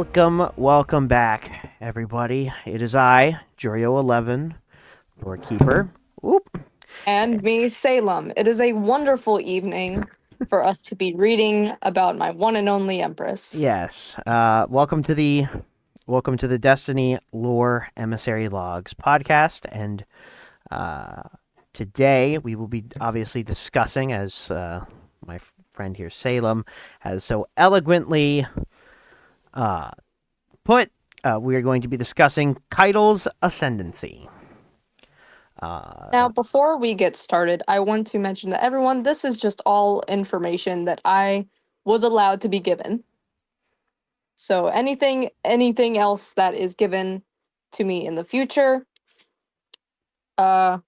Welcome back, everybody. It is I, Jurio11, Lore Keeper. Oop. And me, Salem. It is a wonderful evening for us to be reading about my one and only Empress. Yes. Welcome to the Destiny Lore Emissary Logs podcast, and today we will be obviously discussing, as my friend here Salem has so eloquently put. We are going to be discussing Caiatl's Ascendancy. Now, before we get started, I want to mention that everyone, this is just all information that I was allowed to be given. So anything else that is given to me in the future, I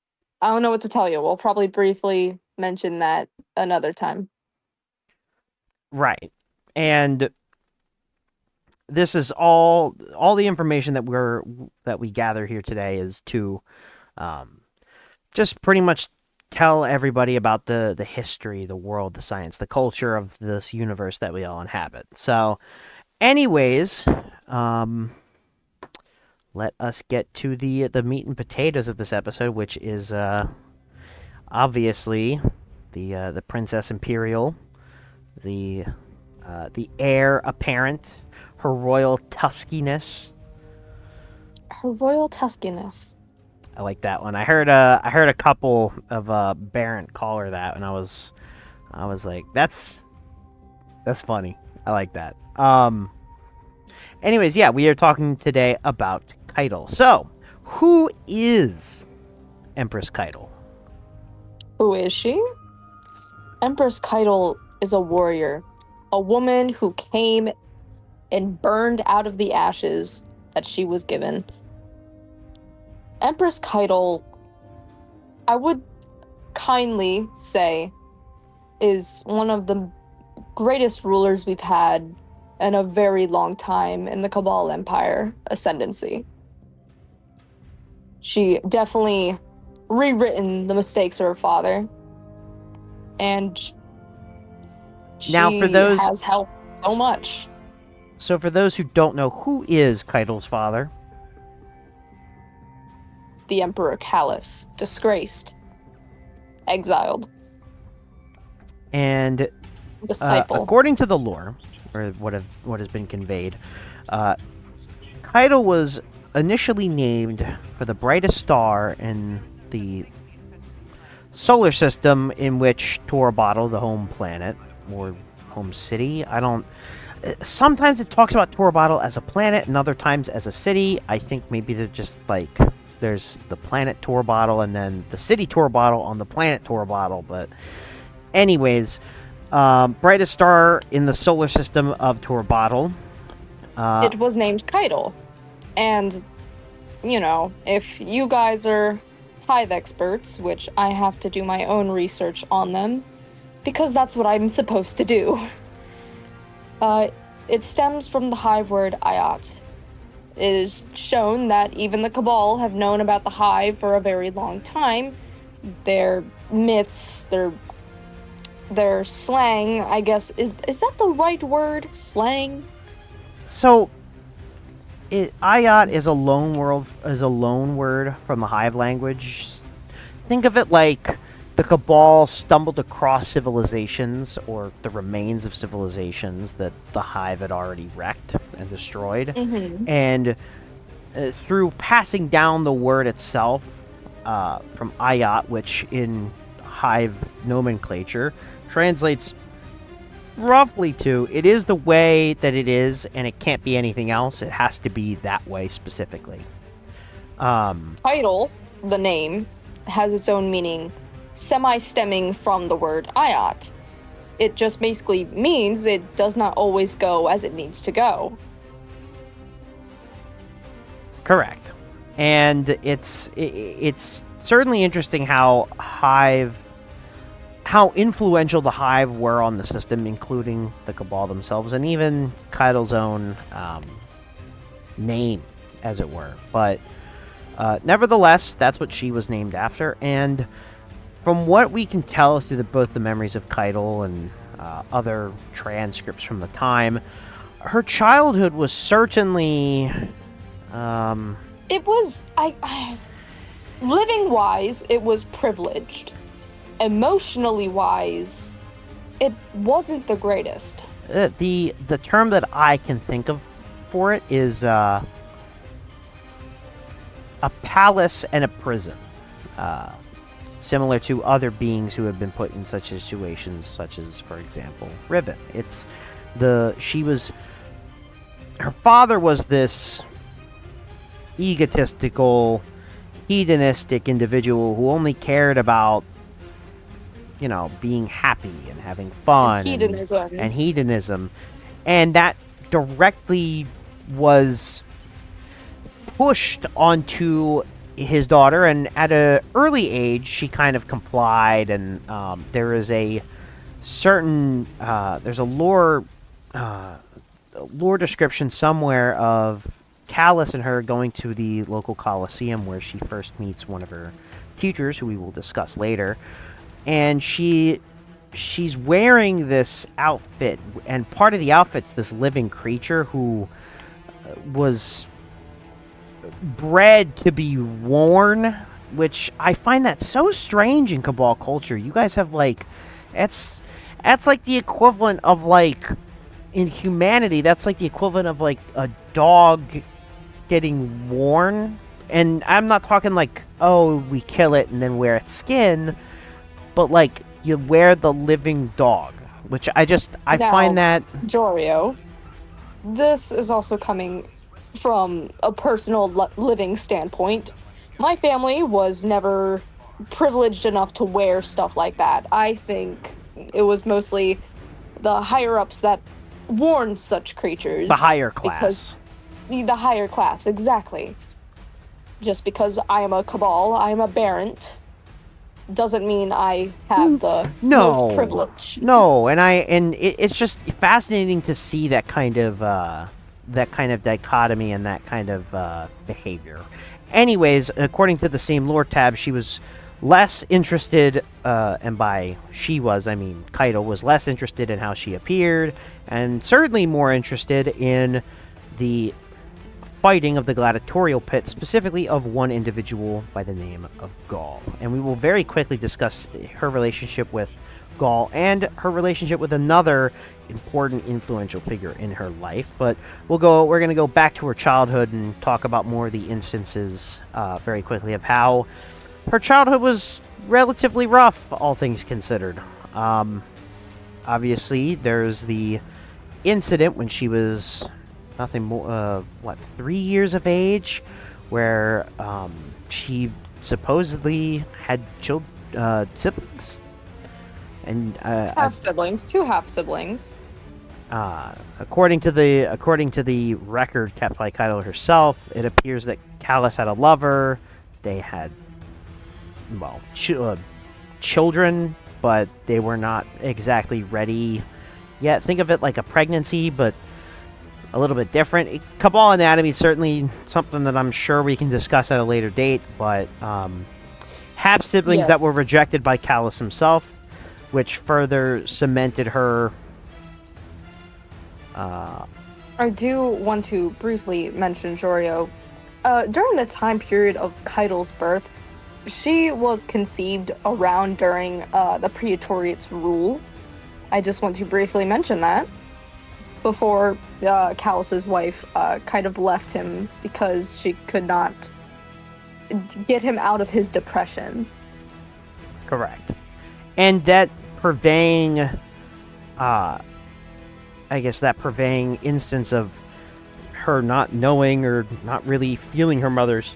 don't know what to tell you. We'll probably briefly mention that another time. Right. And this is all the information that we gather here today is to just pretty much tell everybody about the history, the world, the science, the culture of this universe that we all inhabit. So, anyways, let us get to the meat and potatoes of this episode, which is obviously the Princess Imperial, the heir apparent, her royal tuskiness. Her royal tuskiness. I like that one. I heard a couple of Barrent call her that, and I was like, that's funny. I like that. Anyways, yeah, we are talking today about Caiatl. So, who is Empress Caiatl? Who is she? Empress Caiatl is a warrior, a woman who came and burned out of the ashes that she was given. Empress Caiatl, I would kindly say, is one of the greatest rulers we've had in a very long time in the Cabal Empire Ascendancy. She definitely rewritten the mistakes of her father, and she has helped so much. So for those who don't know, who is Caiatl's father? The Emperor Callus, disgraced, exiled, and disciple. According to the lore, or what has been conveyed, Caiatl was initially named for the brightest star in the solar system in which Torobatl, the home planet or home city, sometimes it talks about Torobatl as a planet, and other times as a city. I think maybe they're just like, there's the planet Torobatl and then the city Torobatl on the planet Torobatl. But anyways, brightest star in the solar system of Torobatl. It was named Caiatl. And, if you guys are hive experts, which I have to do my own research on them, because that's what I'm supposed to do. It stems from the hive word Ayat. It is shown that even the Cabal have known about the hive for a very long time. Their myths, their slang, I guess, is that the right word? Slang? So, Ayat is a loan word from the hive language. Think of it like the Cabal stumbled across civilizations, or the remains of civilizations that the hive had already wrecked and destroyed. Mm-hmm. And through passing down the word itself from Ayat, which in hive nomenclature translates roughly to, it is the way that it is, and it can't be anything else. It has to be that way specifically. Caiatl, the name, has its own meaning, semi-stemming from the word Ayat. It just basically means it does not always go as it needs to go. Correct. And it's certainly interesting how influential the hive were on the system, including the Cabal themselves, and even Caiatl's own name, as it were. But nevertheless, that's what she was named after. And from what we can tell through both the memories of Caiatl and other transcripts from the time, her childhood was certainly It was living wise, it was privileged. Emotionally wise, it wasn't the greatest. The term that I can think of for it is a palace and a prison, similar to other beings who have been put in such situations, such as, for example, Riven. Her father was this egotistical, hedonistic individual who only cared about, being happy and having fun and hedonism, and that directly was pushed onto his daughter, and at an early age she kind of complied, and there is a certain there's a lore description somewhere of Callus and her going to the local Colosseum where she first meets one of her teachers, who we will discuss later, and she's wearing this outfit, and part of the outfit's this living creature who was bred to be worn, which I find that so strange in Cabal culture. You guys have that's like the equivalent of in humanity, that's like the equivalent of a dog getting worn. And I'm not talking we kill it and then wear its skin, but you wear the living dog, which I find that... Jorio, this is also coming from a personal living standpoint. My family was never privileged enough to wear stuff like that. I think it was mostly the higher-ups that worn such creatures. The higher class. The higher class, exactly. Just because I am a Cabal, I am a Barent, doesn't mean I have the most privilege. No, and it's just fascinating to see that kind of dichotomy and that kind of behavior. Anyways, according to the same lore tab, she was less interested, and by she was, I mean Caiatl was less interested in how she appeared, and certainly more interested in the fighting of the gladiatorial pit, specifically of one individual by the name of Gaul. And we will very quickly discuss her relationship with Gaul and her relationship with another important influential figure in her life. But we're going to go back to her childhood and talk about more of the instances very quickly of how her childhood was relatively rough, all things considered. Obviously, there's the incident when she was nothing more, 3 years of age, where she supposedly had siblings. And two half siblings. According to the record kept by Caiatl herself, it appears that Callus had a lover. They had children, but they were not exactly ready yet. Think of it like a pregnancy, but a little bit different. Cabal anatomy is certainly something that I'm sure we can discuss at a later date, but half siblings that were rejected by Callus himself, which further cemented her. I do want to briefly mention Jorio. During the time period of Caiatl's birth, she was conceived around during the Praetoriate's rule. I just want to briefly mention that before Callus's wife kind of left him because she could not get him out of his depression. Correct. And that purveying instance of her not knowing or not really feeling her mother's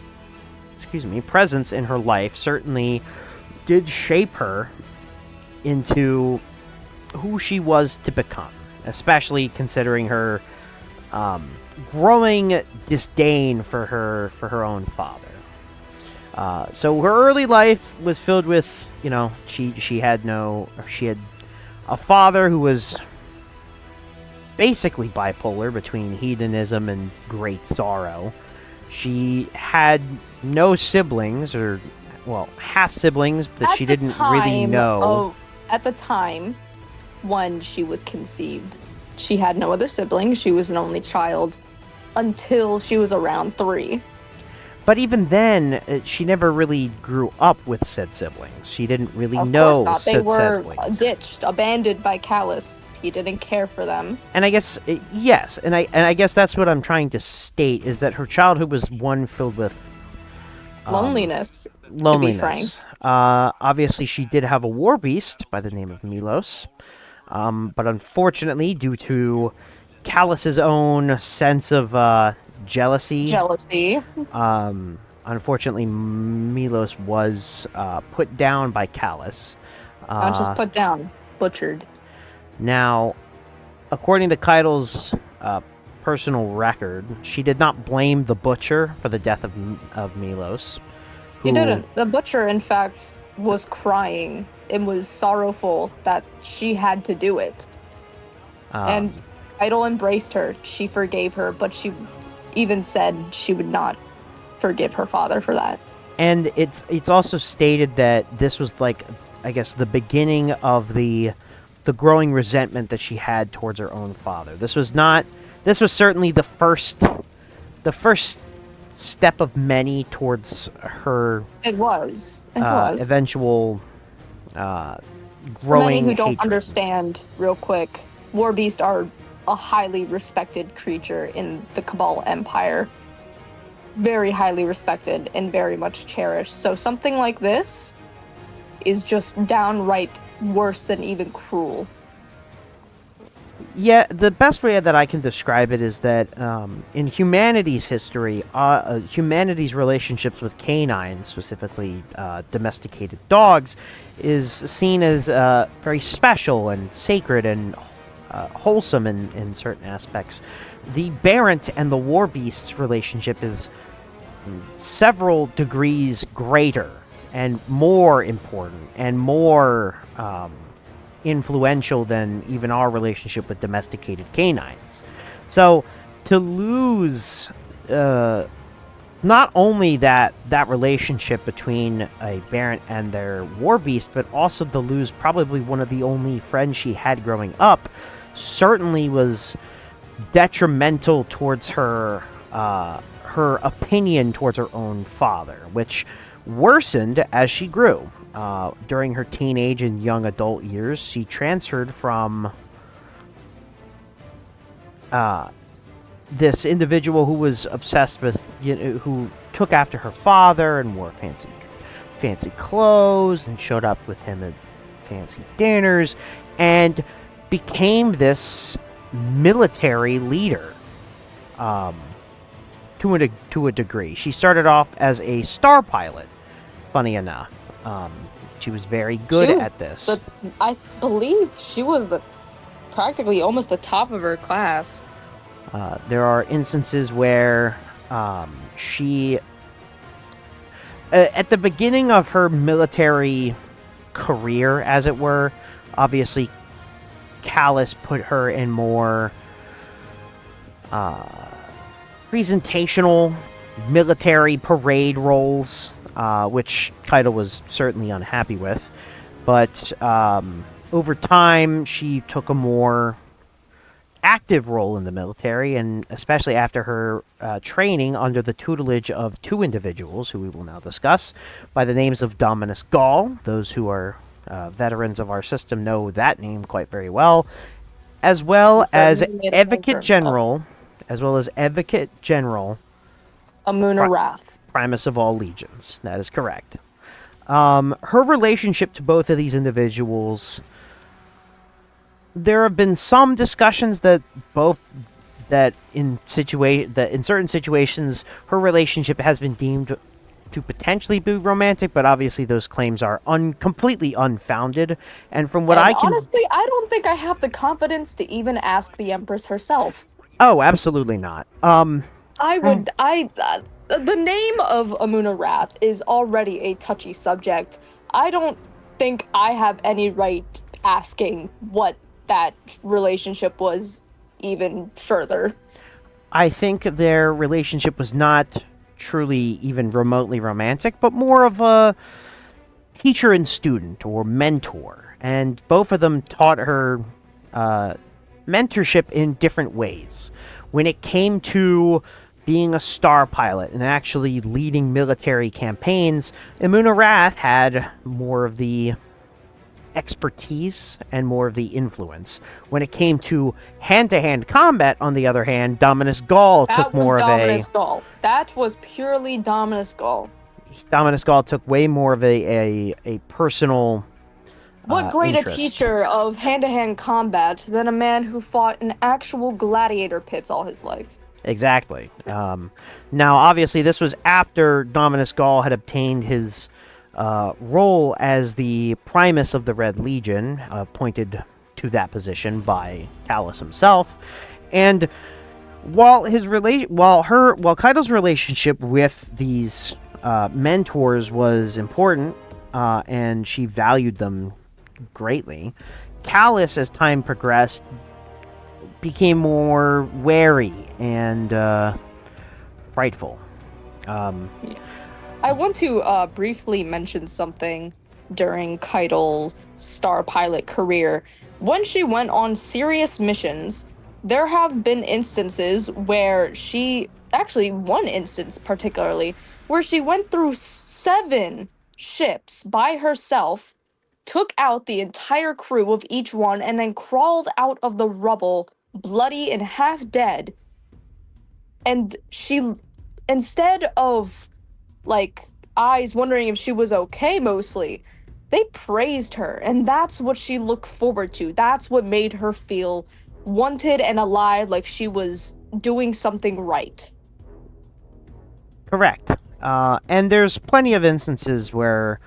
presence in her life certainly did shape her into who she was to become, especially considering her growing disdain for her own father. So her early life was filled with, she had a father who was basically bipolar between hedonism and great sorrow. She had no siblings, or half siblings, but she didn't really know. At the time when she was conceived, she had no other siblings. She was an only child until she was around 3. But even then, she never really grew up with said siblings. She didn't really Of know course not. They said were siblings. ditched, abandoned by Callus. He didn't care for them. And I guess yes, and I guess that's what I'm trying to state is that her childhood was one filled with Loneliness. loneliness. To be frank. Obviously, she did have a war beast by the name of Milos, but unfortunately, due to Callus's own sense of jealousy, unfortunately, Milos was put down by Callus. Not just put down, butchered. Now, according to Caiatl's personal record, she did not blame the butcher for the death of Milos. He didn't. The butcher, in fact, was crying and was sorrowful that she had to do it. And Caiatl embraced her. She forgave her, but she even said she would not forgive her father for that. And it's also stated that this was like, I guess, the beginning of the growing resentment that she had towards her own father. This was certainly the first step of many towards her. It was. Eventual growing. For many who don't hatred. understand, real quick, war beasts are a highly respected creature in the Cabal Empire. Very highly respected and very much cherished. So something like this is just downright worse than even cruel. Yeah, the best way that I can describe it is that in humanity's history, humanity's relationships with canines, specifically domesticated dogs, is seen as very special and sacred and wholesome in certain aspects. The Barent and the War Beast relationship is several degrees greater and more important and more influential than even our relationship with domesticated canines. So to lose not only that relationship between a Barent and their war beast, but also to lose probably one of the only friends she had growing up, certainly was detrimental towards her her opinion towards her own father, which worsened as she grew. During her teenage and young adult years, she transferred from this individual who was obsessed with, who took after her father and wore fancy clothes and showed up with him at fancy dinners, and became this military leader. To a degree, she started off as a star pilot. Funny enough. She was very good at this. I believe she was practically almost the top of her class. There are instances where she, at the beginning of her military career, as it were, obviously Callus put her in more presentational military parade roles, which Caiatl was certainly unhappy with. But over time, she took a more active role in the military, and especially after her training under the tutelage of two individuals who we will now discuss by the names of Dominus Gall. Those who are veterans of our system know that name quite very well, as well as Advocate General, Amuna Wrath, Primus of all legions. That is correct. Her relationship to both of these individuals, there have been some discussions that in certain situations her relationship has been deemed to potentially be romantic, but obviously those claims are completely unfounded. And from what honestly, I don't think I have the confidence to even ask the Empress herself. Oh, absolutely not. The name of Amuna Wrath is already a touchy subject. I don't think I have any right asking what that relationship was even further. I think their relationship was not truly even remotely romantic, but more of a teacher and student or mentor. And both of them taught her mentorship in different ways. When it came to being a star pilot and actually leading military campaigns, Emuna Rath had more of the expertise and more of the influence. When it came to hand-to-hand combat, on the other hand, Dominus Gall took more of a... Dominus Gall. That was purely Dominus Gall. Dominus Gall took way more of a personal What greater interest. teacher of hand-to-hand combat than a man who fought in actual gladiator pits all his life? Exactly. Now, obviously, this was after Dominus Gall had obtained his role as the Primus of the Red Legion, appointed to that position by Callus himself, and while Caiatl's relationship with these mentors was important, and she valued them greatly, Callus, as time progressed, became more wary and frightful. Yes. I want to briefly mention something during Caiatl's star pilot career. When she went on serious missions, there have been instances where actually one instance particularly, where she went through 7 ships by herself, took out the entire crew of each one, and then crawled out of the rubble, bloody and half dead. And she, instead of like eyes wondering if she was okay, mostly they praised her, and that's what she looked forward to. That's what made her feel wanted and alive, like she was doing something right. Correct. And there's plenty of instances where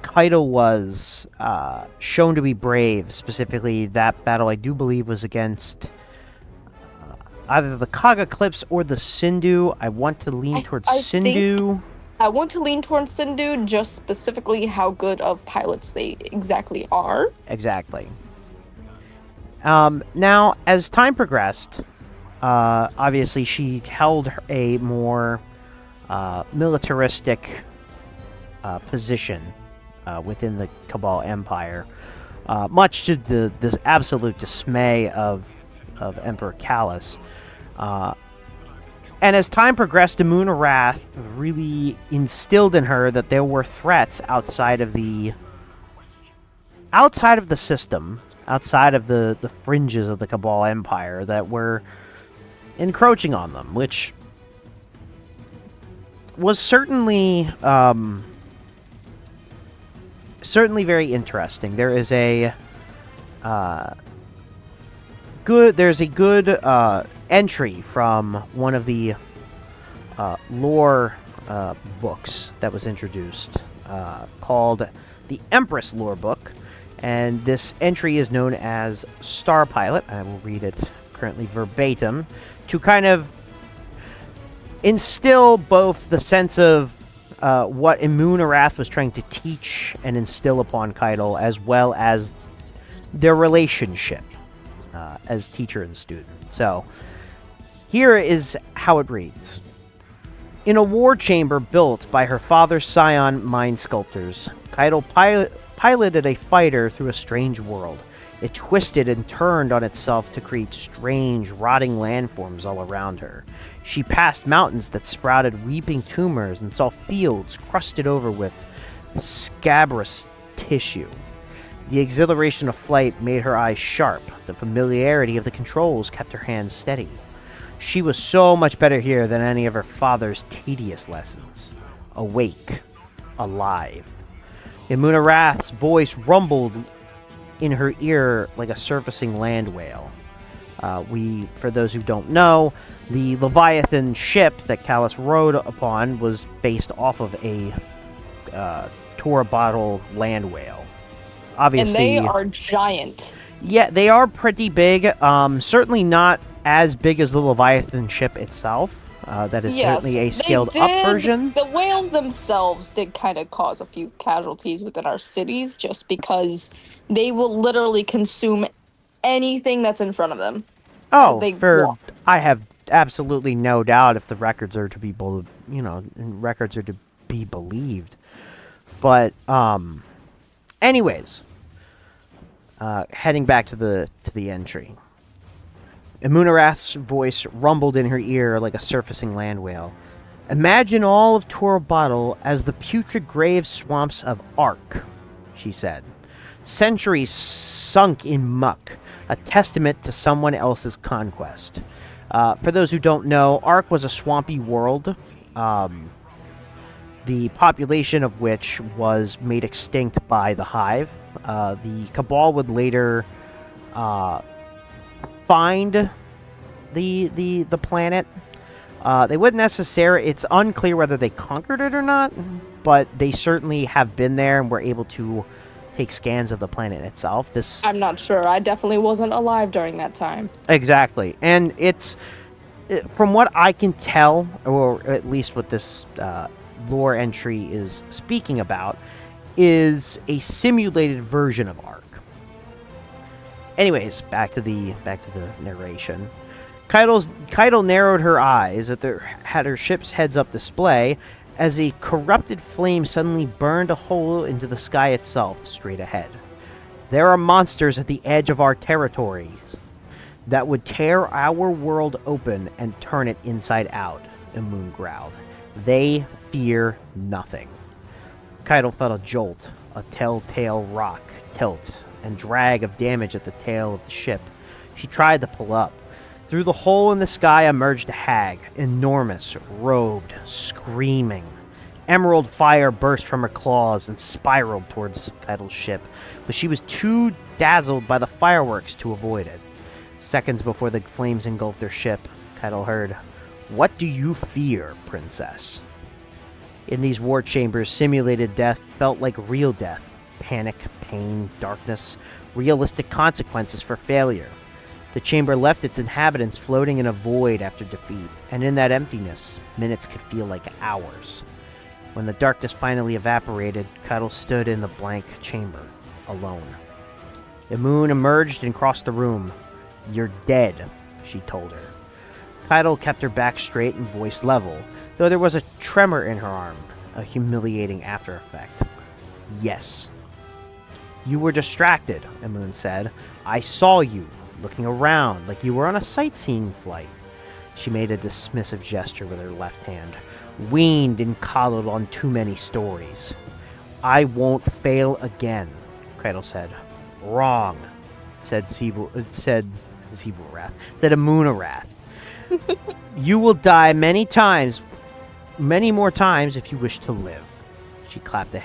Caiatl was shown to be brave. Specifically, that battle I do believe was against either the Kaga Clips or the Sindhu. I want to lean towards Sindhu. I want to lean towards Sindhu, just specifically how good of pilots they exactly are. Exactly. Now, as time progressed, obviously she held a more militaristic position within the Cabal Empire, much to the absolute dismay of Emperor Callus. And as time progressed, Emuna Rath really instilled in her that there were threats outside of the system, outside of the fringes of the Cabal Empire that were encroaching on them, which was certainly very interesting. There's a good entry from one of the lore books that was introduced, called the Empress Lore Book, and this entry is known as Star Pilot. I will read it currently verbatim to kind of instill both the sense of what Emuna Rath was trying to teach and instill upon Caiatl, as well as their relationship as teacher and student. So, here is how it reads. In a war chamber built by her father's scion mind sculptors, Caiatl piloted a fighter through a strange world. It twisted and turned on itself to create strange, rotting landforms all around her. She passed mountains that sprouted weeping tumors and saw fields crusted over with scabrous tissue. The exhilaration of flight made her eyes sharp. The familiarity of the controls kept her hands steady. She was so much better here than any of her father's tedious lessons. Awake. Alive. Emuna Rath's voice rumbled in her ear like a surfacing land whale. For those who don't know, the Leviathan ship that Callus rode upon was based off of a Torobatl land whale. Obviously, and they are giant. Yeah, they are pretty big. Certainly not as big as the Leviathan ship itself. That is currently a scaled-up version. The whales themselves did kind of cause a few casualties within our cities, just because they will literally consume anything that's in front of them. Oh, I have absolutely no doubt if the records are to be, believed. But, anyways, heading back to the entry. Amunarath's voice rumbled in her ear like a surfacing land whale. Imagine all of Torobatl as the putrid grave swamps of Ark, she said. Centuries sunk in muck, a testament to someone else's conquest. For those who don't know, Ark was a swampy world, the population of which was made extinct by the Hive. The Cabal would later find the planet. They wouldn't necessarily. It's unclear whether they conquered it or not, but they certainly have been there and were able to take scans of the planet itself. I'm not sure. I definitely wasn't alive during that time. Exactly, and from what I can tell, or at least what this lore entry is speaking about, is a simulated version of Ark. Anyways, back to the narration. Caiatl narrowed her eyes at had her ship's heads-up display as a corrupted flame suddenly burned a hole into the sky itself, straight ahead. There are monsters at the edge of our territories that would tear our world open and turn it inside out, Emun growled. They fear nothing. Caiatl felt a jolt, a telltale rock tilt, and drag of damage at the tail of the ship. She tried to pull up. Through the hole in the sky emerged a hag, enormous, robed, screaming. Emerald fire burst from her claws and spiraled towards Caiatl's ship, but she was too dazzled by the fireworks to avoid it. Seconds before the flames engulfed their ship, Caiatl heard, "What do you fear, princess?" In these war chambers, simulated death felt like real death. Panic, pain, darkness, realistic consequences for failure. The chamber left its inhabitants floating in a void after defeat, and in that emptiness, minutes could feel like hours. When the darkness finally evaporated, Caiatl stood in the blank chamber, alone. The moon emerged and crossed the room. "You're dead," she told her. Caiatl kept her back straight and voice level, though there was a tremor in her arm, a humiliating after effect. "Yes." "You were distracted," Emun said. "I saw you, looking around like you were on a sightseeing flight." She made a dismissive gesture with her left hand. "Weaned and coddled on too many stories." "I won't fail again," Caiatl said. "Wrong," said Amunarath. "You will die many more times if you wish to live." She clapped a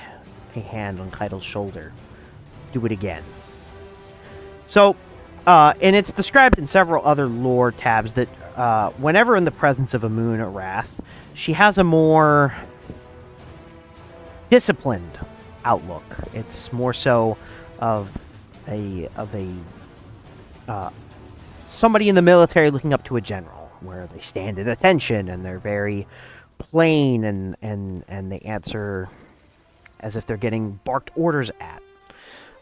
hand on Caiatl's shoulder. "Do it again." So, and it's described in several other lore tabs that whenever in the presence of Amunarath, she has a more disciplined outlook. It's more so of a somebody in the military looking up to a general, where they stand at attention and they're very plain and they answer as if they're getting barked orders at.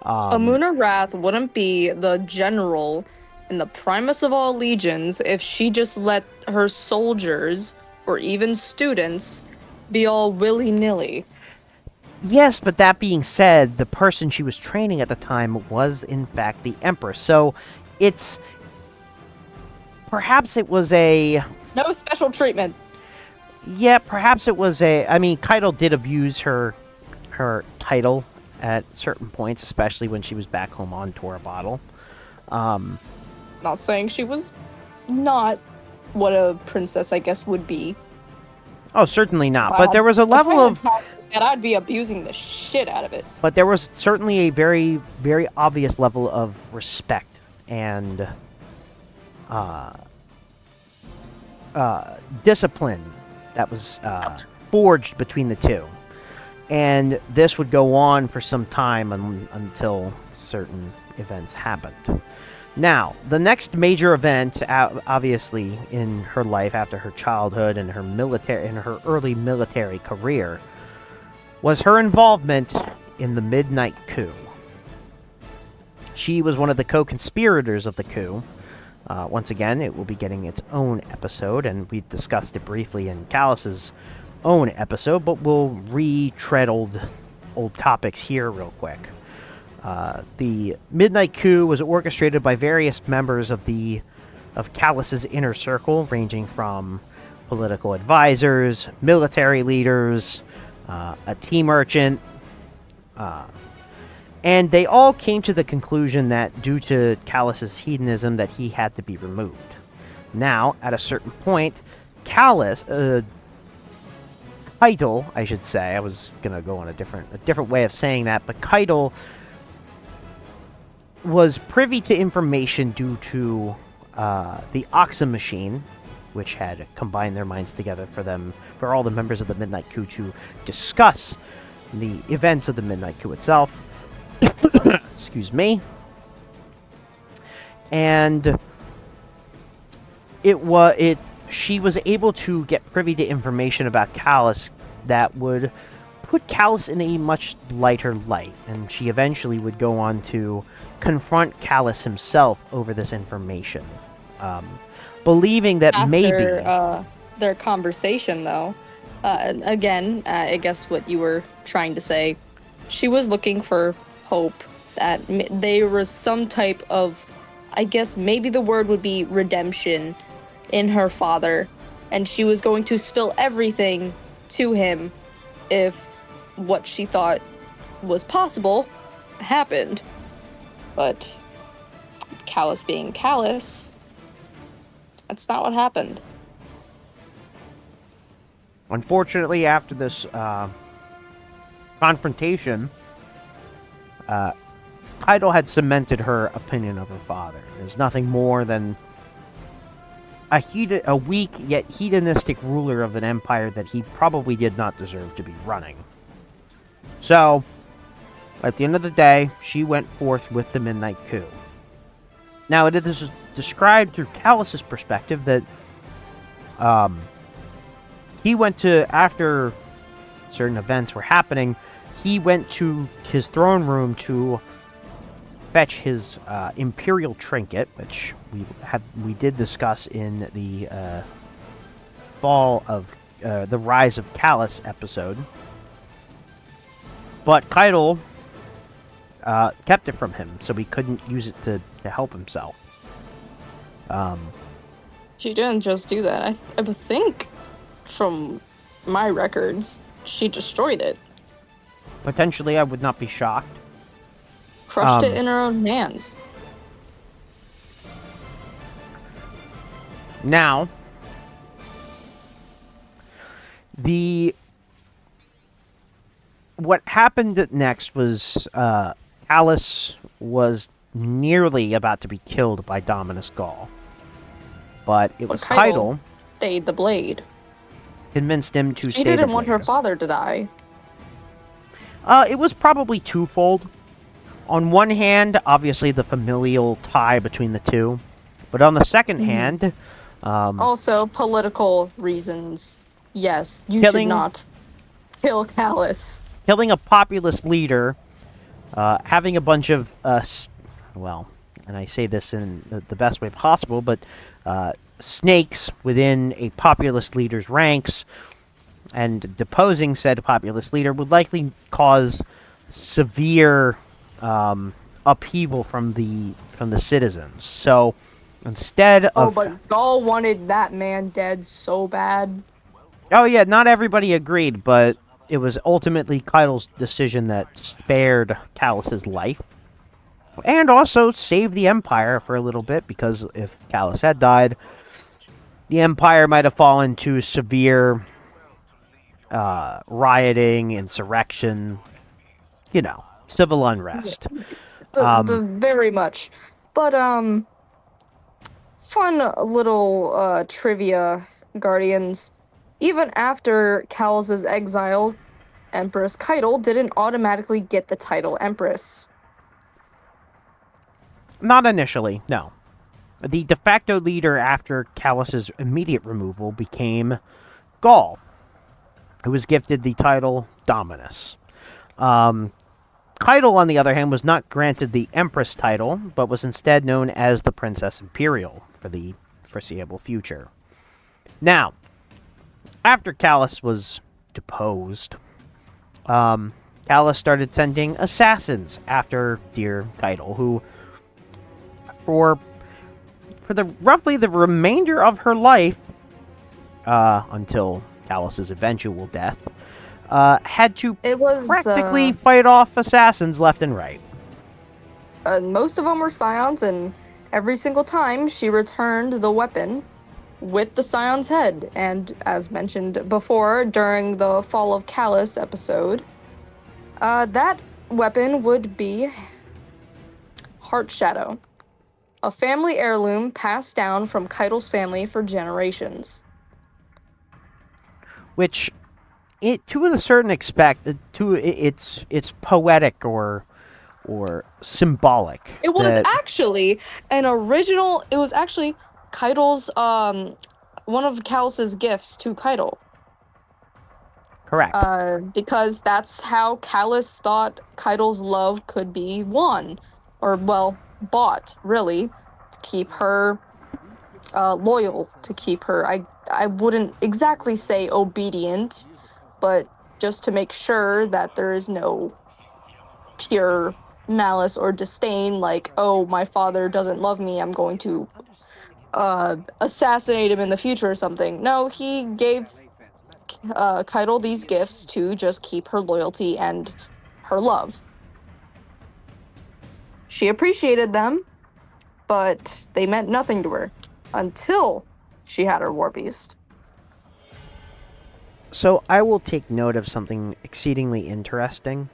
Amunarath wouldn't be the general in the primus of all legions if she just let her soldiers or even students be all willy-nilly. Yes, but that being said, the person she was training at the time was in fact the Empress. So it's perhaps it was a no special treatment. Yeah, perhaps it was a. I mean, Caiatl did abuse her title at certain points, especially when she was back home on Torobatl. Not saying she was not what a princess, I guess, would be. Oh, certainly not. But there was a level of that I'd be abusing the shit out of it. But there was certainly a very, very obvious level of respect and discipline that was forged between the two. And this would go on for some time until certain events happened. Now, the next major event, obviously, in her life after her childhood and her early military career, was her involvement in the Midnight Coup. She was one of the co-conspirators of the coup. Once again, it will be getting its own episode, and we discussed it briefly in Callus's own episode, but we'll retread old topics here real quick. The Midnight Coup was orchestrated by various members of Calus's inner circle, ranging from political advisors, military leaders, a tea merchant, and they all came to the conclusion that due to Calus's hedonism that he had to be removed. Now, at a certain point, Caiatl, I should say, I was gonna go on a different way of saying that, but Caiatl was privy to information due to the Oxa machine, which had combined their minds together for all the members of the Midnight Coup to discuss the events of the Midnight Coup itself. Excuse me. And she was able to get privy to information about Calus that would put Calus in a much lighter light, and she eventually would go on to confront Calus himself over this information, believing that after their conversation, though, again, I guess what you were trying to say, she was looking for hope that there was some type of, I guess maybe the word would be redemption in her father, and she was going to spill everything to him if what she thought was possible happened. But Calus being Calus, that's not what happened. Unfortunately, after this confrontation, Caiatl had cemented her opinion of her father. There's nothing more than a weak yet hedonistic ruler of an empire that he probably did not deserve to be running. So, at the end of the day, she went forth with the Midnight Coup. Now, it is described through Calus's perspective that he went to, after certain events were happening, he went to his throne room to fetch his imperial trinket, which we did discuss in the Fall of the Rise of Calus episode. But Caiatl kept it from him, so he couldn't use it to help himself. She didn't just do that. I would think, from my records, she destroyed it. Potentially, I would not be shocked. Crushed it in her own hands. Now, what happened next was Calus was nearly about to be killed by Dominus Gaul, but it was Caiatl stayed the blade. Convinced him to stay the blade. She didn't want her father to die. It was probably twofold. On one hand, obviously the familial tie between the two, but on the second hand, also political reasons. Yes, you should not kill Calus. Killing a populist leader, having a bunch of well, and I say this in the best way possible, but snakes within a populist leader's ranks, and deposing said populist leader would likely cause severe upheaval from the citizens. So instead of but Gaul wanted that man dead so bad. Oh yeah, not everybody agreed, but it was ultimately Caiatl's decision that spared Calus's life, and also saved the Empire for a little bit, because if Calus had died, the Empire might have fallen to severe rioting, insurrection, civil unrest. Very much. But, fun little trivia, Guardians. Even after Calus's exile, Empress Caiatl didn't automatically get the title Empress. Not initially, no. The de facto leader after Calus's immediate removal became Gaul, who was gifted the title Dominus. Caiatl, on the other hand, was not granted the Empress title, but was instead known as the Princess Imperial for the foreseeable future. Now, after Calus was deposed, Callus started sending assassins after dear Caiatl, who, for the roughly the remainder of her life, until Callus's eventual death, had to It was practically fight off assassins left and right. Most of them were scions, and every single time she returned the weapon with the scion's head. And as mentioned before during the Fall of Callus episode, that weapon would be Heart Shadow, a family heirloom passed down from Caiatl's family for generations. Which, to a certain expect, it's poetic or symbolic. It was actually an original. It was actually Caiatl's one of Callus's gifts to Caiatl. Correct. Because that's how Callus thought Caiatl's love could be won, or well, bought, really, to keep her loyal, to keep her. I wouldn't exactly say obedient, but just to make sure that there is no pure malice or disdain, like, oh, my father doesn't love me, I'm going to assassinate him in the future or something. No, he gave Caiatl these gifts to just keep her loyalty and her love. She appreciated them, but they meant nothing to her until she had her war beast. So I will take note of something exceedingly interesting.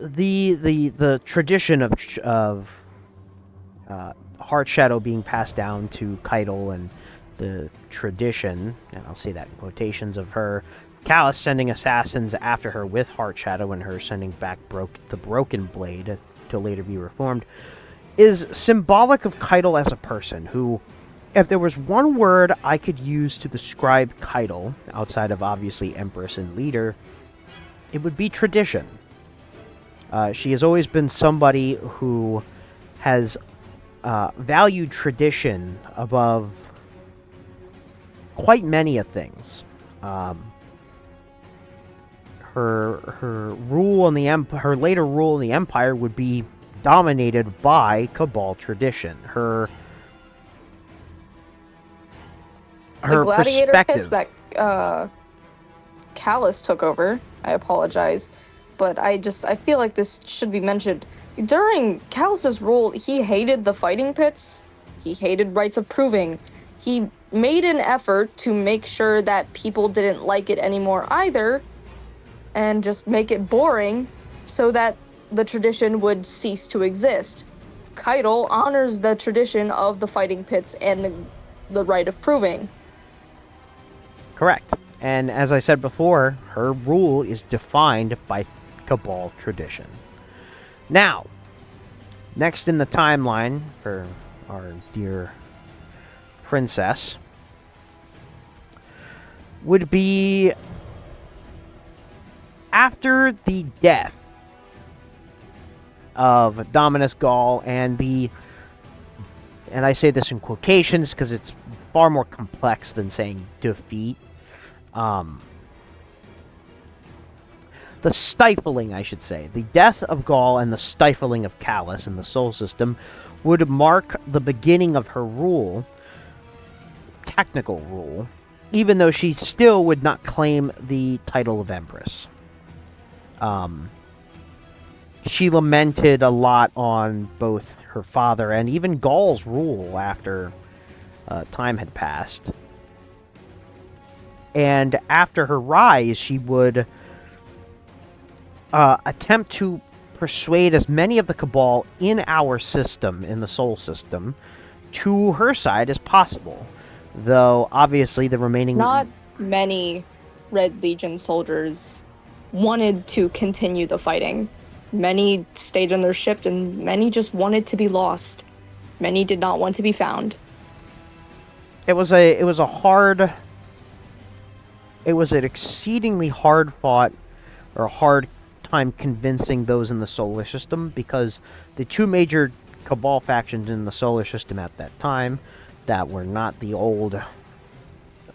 The tradition of Heart Shadow being passed down to Caiatl, and the tradition, and I'll say that in quotations, of her Callus sending assassins after her with Heart Shadow and her sending back the Broken Blade to later be reformed, is symbolic of Caiatl as a person who, if there was one word I could use to describe Caiatl, outside of obviously Empress and Leader, it would be tradition. She has always been somebody who has valued tradition above quite many of things. Her rule in the her later rule in the Empire would be dominated by Cabal tradition. Her gladiator perspective. pits that Callus took over. I apologize, but I feel like this should be mentioned. During Callus's rule, he hated the fighting pits. He hated rites of proving. He made an effort to make sure that people didn't like it anymore either, and just make it boring so that the tradition would cease to exist. Caiatl honors the tradition of the fighting pits and the rite of proving. Correct. And as I said before, her rule is defined by Cabal tradition. Now, next in the timeline for our dear princess would be after the death of Dominus Gaul and I say this in quotations because it's far more complex than saying defeat. The stifling, I should say. The death of Gaul and the stifling of Callus in the Sol system would mark the beginning of her rule, technical rule, even though she still would not claim the title of Empress. She lamented a lot on both her father and even Gaul's rule after time had passed. And after her rise, she would attempt to persuade as many of the Cabal in our system, in the Sol system, to her side as possible. Though, obviously, the remaining... Not many Red Legion soldiers wanted to continue the fighting. Many stayed on their ship, and many just wanted to be lost. Many did not want to be found. It was an exceedingly hard fought, or hard time convincing those in the solar system, because the two major Cabal factions in the solar system at that time that were not the old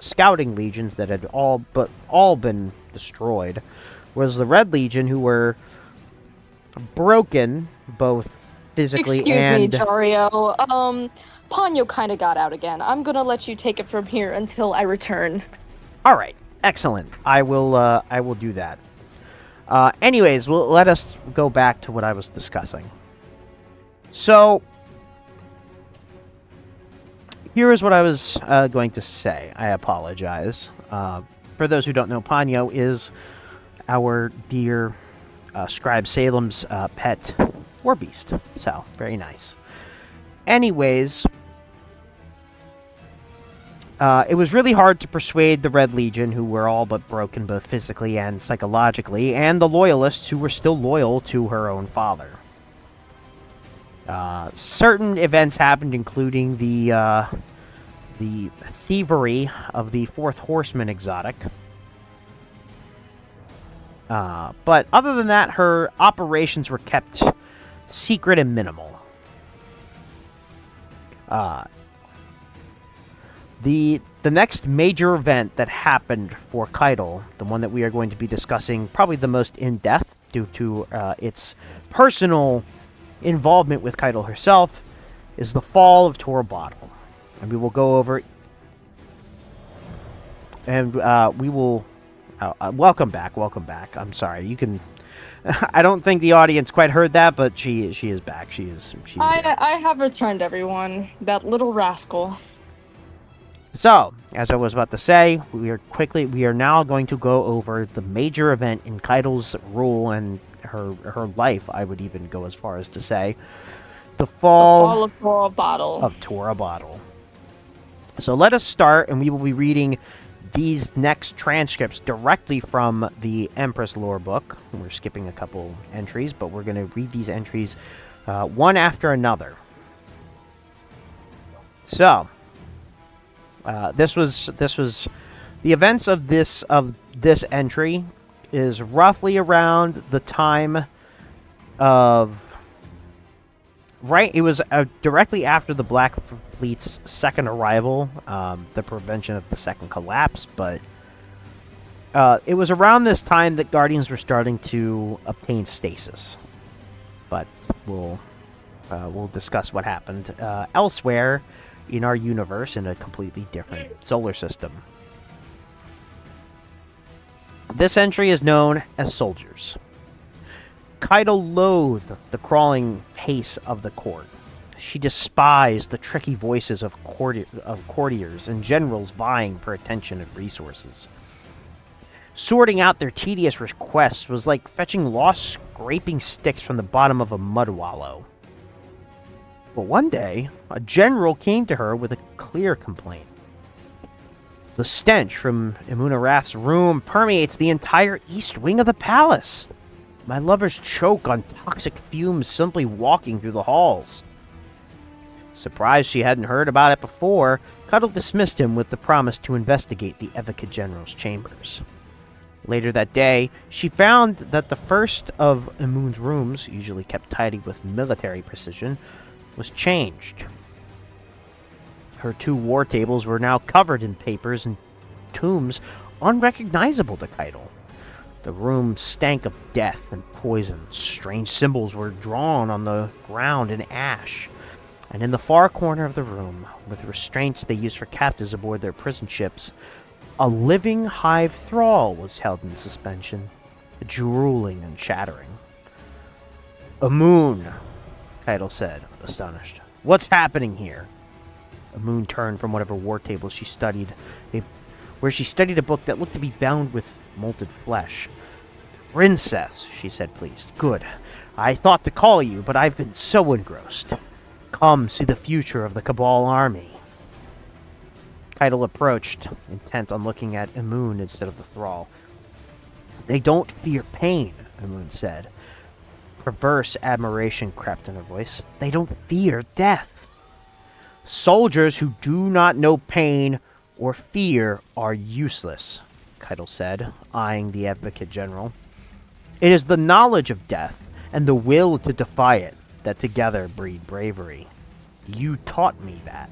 scouting legions that had all been destroyed, whereas the Red Legion, who were broken both physically Excuse me, and... Dario. Ponyo kind of got out again. I'm gonna let you take it from here until I return. All right, excellent. I will do that. Anyways, let us go back to what I was discussing. So, here is what I was going to say. I apologize. For those who don't know, Ponyo is our dear Scribe Salem's pet war beast. So, very nice. Anyways, it was really hard to persuade the Red Legion, who were all but broken both physically and psychologically, and the Loyalists, who were still loyal to her own father. Certain events happened, including the thievery of the Fourth Horseman exotic. But other than that, her operations were kept secret and minimal. The next major event that happened for Caiatl, the one that we are going to be discussing probably the most in-depth due to its personal involvement with Caiatl herself, is the Fall of Torobatl. And we will go over... And we will... welcome back, welcome back. I'm sorry, you can... I don't think the audience quite heard that, but she is back. She is I have returned, everyone. That little rascal. So, as I was about to say, we are now going to go over the major event in Caiatl's rule and her life, I would even go as far as to say. The Fall of Torobatl. Torobatl. So let us start, and we will be reading these next transcripts directly from the Empress lore book. We're skipping a couple entries, but we're going to read these entries one after another. So, this was the events of this entry is roughly around the time of it was directly after the Black Fleet's second arrival, the prevention of the second collapse, but it was around this time that Guardians were starting to obtain stasis. But we'll discuss what happened elsewhere in our universe in a completely different solar system. This entry is known as Soldiers. Caiatl loathed the crawling pace of the court. She despised the tricky voices of courtiers and generals vying for attention and resources. Sorting out their tedious requests was like fetching lost scraping sticks from the bottom of a mud wallow. But one day, a general came to her with a clear complaint. The stench from Emunarath's room permeates the entire east wing of the palace. My lovers choke on toxic fumes simply walking through the halls. Surprised she hadn't heard about it before, Caiatl dismissed him with the promise to investigate the Advocate General's chambers. Later that day, she found that the first of Emun's rooms, usually kept tidy with military precision, was changed. Her 2 war tables were now covered in papers and tombs unrecognizable to Caiatl. The room stank of death and poison. Strange symbols were drawn on the ground in ash. And in the far corner of the room, with restraints they used for captives aboard their prison ships, a living hive thrall was held in suspension, drooling and chattering. Emun, Caiatl said, astonished. What's happening here? Emun turned from whatever war table she studied, where she studied a book that looked to be bound with molted flesh. Princess, she said, pleased. Good. I thought to call you, but I've been so engrossed. Come see the future of the Cabal army. Caiatl approached, intent on looking at Emun instead of the thrall. They don't fear pain, Emun said. Perverse admiration crept in her voice. They don't fear death. Soldiers who do not know pain or fear are useless, Caiatl said, eyeing the Advocate General. It is the knowledge of death and the will to defy it that together breed bravery. You taught me that.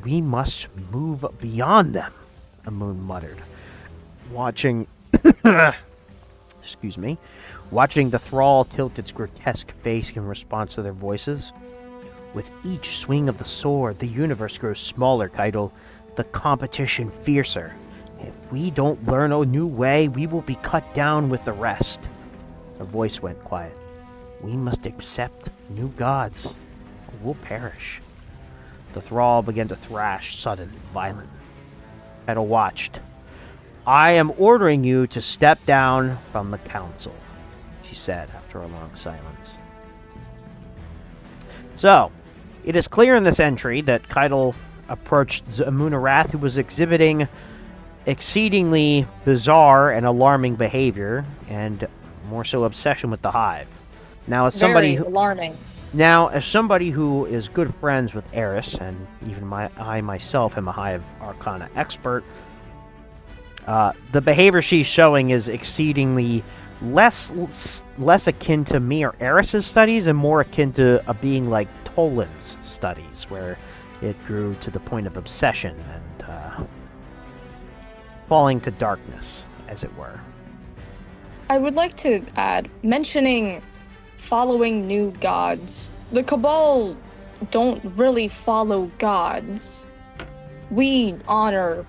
We must move beyond them, Amun muttered, watching excuse me, watching the thrall tilt its grotesque face in response to their voices. With each swing of the sword, the universe grows smaller, Caiatl, the competition fiercer. If we don't learn a new way, we will be cut down with the rest. Her voice went quiet. We must accept new gods, or we'll perish. The thrall began to thrash, sudden, violent. Caiatl watched. I am ordering you to step down from the council, she said after a long silence. So, it is clear in this entry that Caiatl approached Amun-Arath, who was exhibiting exceedingly bizarre and alarming behavior, and more so obsession with the hive. Now, as somebody alarming. Now, as somebody who is good friends with Eris, and even I myself am a hive arcana expert, the behavior she's showing is exceedingly less akin to me or Eris's studies and more akin to a being like Toland's studies, where it grew to the point of obsession and falling to darkness, as it were. I would like to add, mentioning following new gods. The Cabal don't really follow gods. We honor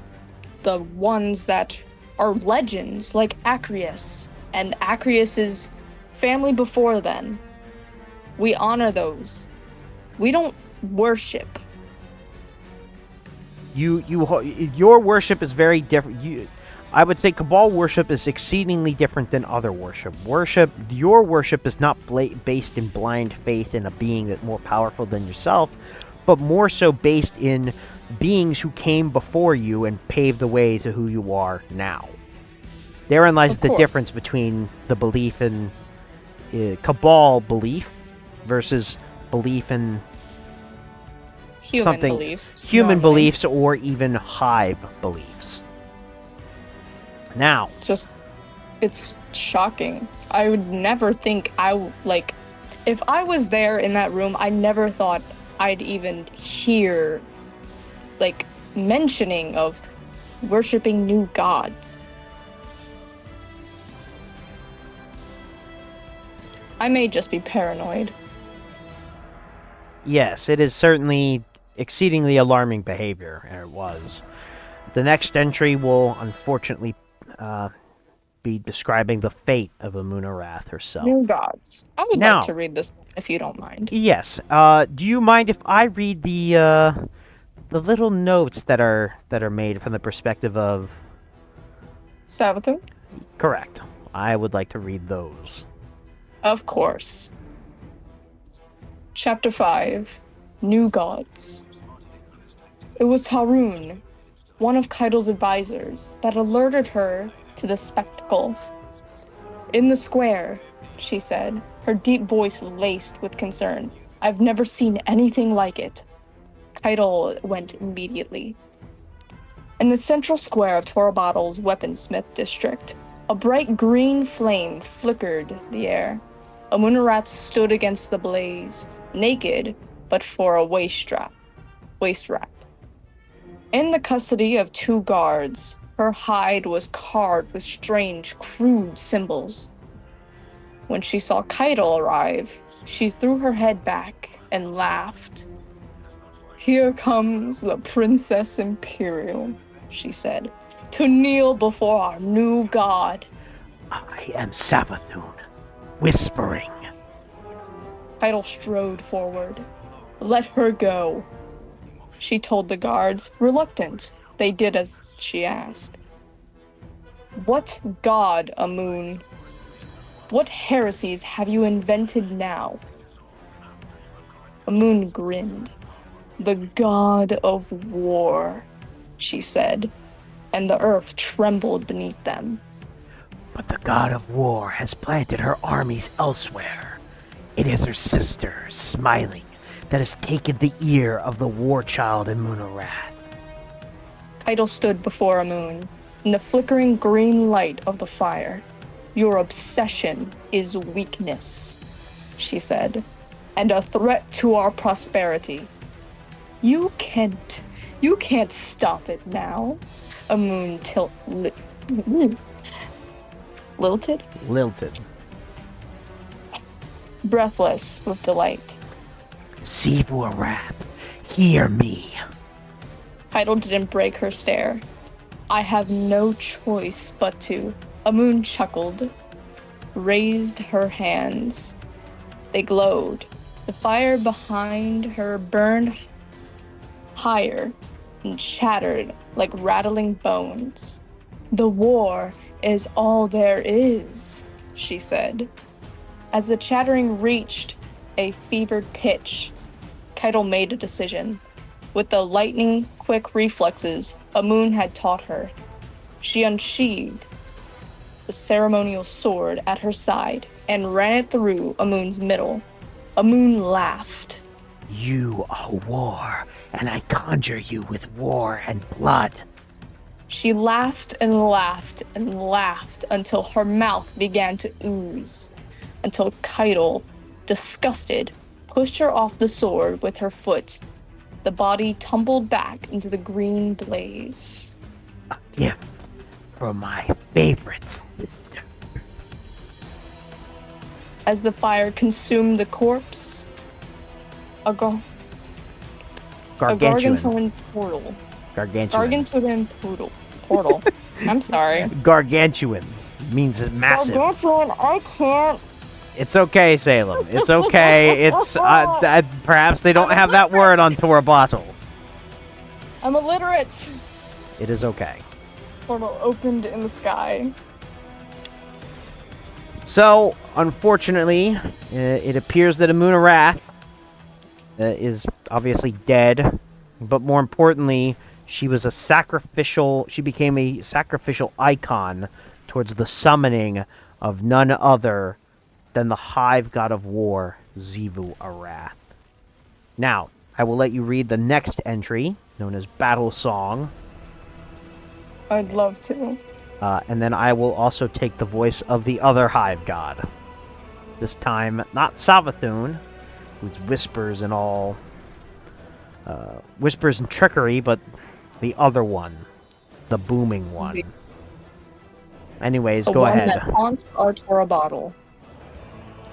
the ones that are legends, like Acrius, and Acrius's family before then. We honor those. We don't worship. Your worship is very different. I would say Cabal worship is exceedingly different than other worship. Your worship is not based in blind faith in a being that's more powerful than yourself, but more so based in beings who came before you and paved the way to who you are now. Therein lies the difference between the belief in Cabal belief versus belief in human beliefs or even hive beliefs. Now, it's shocking. I would never think if I was there in that room, I never thought I'd even hear mentioning of worshiping new gods. I may just be paranoid. Yes, it is certainly exceedingly alarming behavior, and it was. The next entry will unfortunately be describing the fate of Amun-Arath herself. New gods. I would like to read this if you don't mind. Yes. Do you mind if I read the little notes that are made from the perspective of Savathun? Correct. I would like to read those. Of course. Chapter 5. New Gods. It was Harun, one of Caiatl's advisors, that alerted her to the spectacle. In the square, she said, her deep voice laced with concern. I've never seen anything like it. Caiatl went immediately. In the central square of Torobatl's weaponsmith district, a bright green flame flickered the air. Amun-Arath stood against the blaze, naked, but for a waist wrap. In the custody of 2 guards, her hide was carved with strange, crude symbols. When she saw Caiatl arrive, she threw her head back and laughed. Here comes the Princess Imperial, she said, to kneel before our new god. I am Savathun, whispering. Caiatl strode forward. Let her go. She told the guards, reluctant. They did as she asked. What god, Amun? What heresies have you invented now? Amun grinned. The god of war, she said, and the earth trembled beneath them. But the god of war has planted her armies elsewhere. It is her sister, smiling, that has taken the ear of the war child Amun-Arath. Caiatl stood before Amun, in the flickering green light of the fire. Your obsession is weakness, she said, and a threat to our prosperity. You can't You can't stop it now. Amun lilted? Lilted. Breathless with delight. Xivu Arath, hear me. Caiatl didn't break her stare. I have no choice but to. Amun chuckled, raised her hands. They glowed. The fire behind her burned higher and chattered like rattling bones. The war is all there is, she said. As the chattering reached a fevered pitch, Caiatl made a decision. With the lightning-quick reflexes Amun had taught her, she unsheathed the ceremonial sword at her side and ran it through Amun's middle. Amun laughed. You are war, and I conjure you with war and blood. She laughed and laughed and laughed until her mouth began to ooze, until Caiatl, disgusted, pushed her off the sword with her foot. The body tumbled back into the green blaze. A gift from my favorite sister. As the fire consumed the corpse, a gargantuan portal. Gargantuan portal. I'm sorry. Gargantuan means massive. Gargantuan, I can't. It's okay, Salem. It's okay. It's perhaps they don't have that word on Torobatl. I'm illiterate. It is okay. Portal opened in the sky. So, unfortunately, it appears that Amun Arath is obviously dead, but more importantly, she became a sacrificial icon towards the summoning of none other than the Hive God of War, Xivu Arath. Now, I will let you read the next entry, known as Battle Song. I'd love to. And then I will also take the voice of the other Hive God. This time, not Savathun, who's whispers and all... whispers and trickery, but the other one. The booming one. Anyways, go ahead. The one that haunts our Torobatl.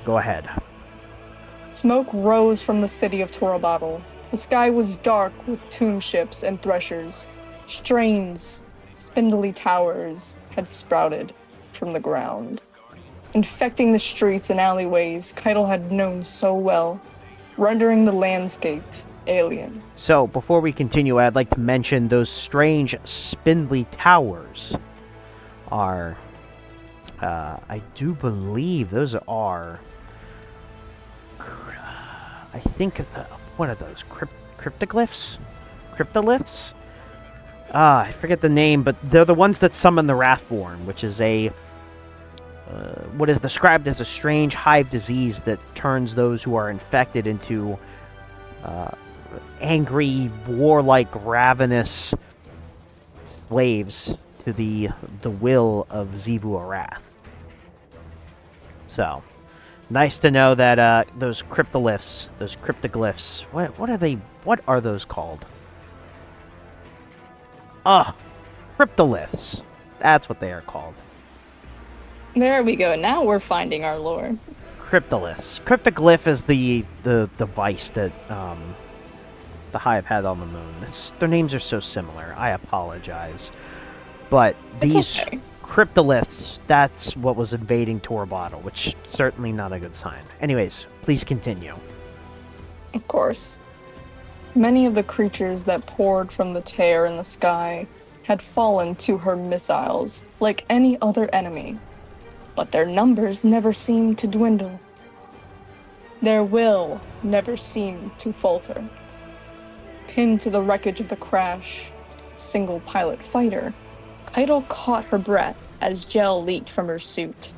Go ahead. Smoke rose from the city of Torobatl. The sky was dark with tomb ships and threshers. Strange, spindly towers had sprouted from the ground, infecting the streets and alleyways Caiatl had known so well, rendering the landscape alien. So, before we continue, I'd like to mention those strange, spindly towers are... I do believe those are... I think... what are those? Cryptoglyphs? Cryptoliths? I forget the name, but they're the ones that summon the Wrathborn, which is a... what is described as a strange hive disease that turns those who are infected into... angry, warlike, ravenous slaves to the will of Xivu Arath. So, nice to know that those cryptoglyphs, what are they? What are those called? Cryptoliths. That's what they are called. There we go. Now we're finding our lore. Cryptoliths. Cryptoglyph is the device that the Hive had on the moon. Their names are so similar. I apologize. But these cryptoliths, that's what was invading Torobatl, which certainly not a good sign. Anyways, please continue. Of course. Many of the creatures that poured from the tear in the sky had fallen to her missiles like any other enemy, but their numbers never seemed to dwindle. Their will never seemed to falter. Pinned to the wreckage of the crash, single-pilot fighter, Caiatl caught her breath as gel leaked from her suit.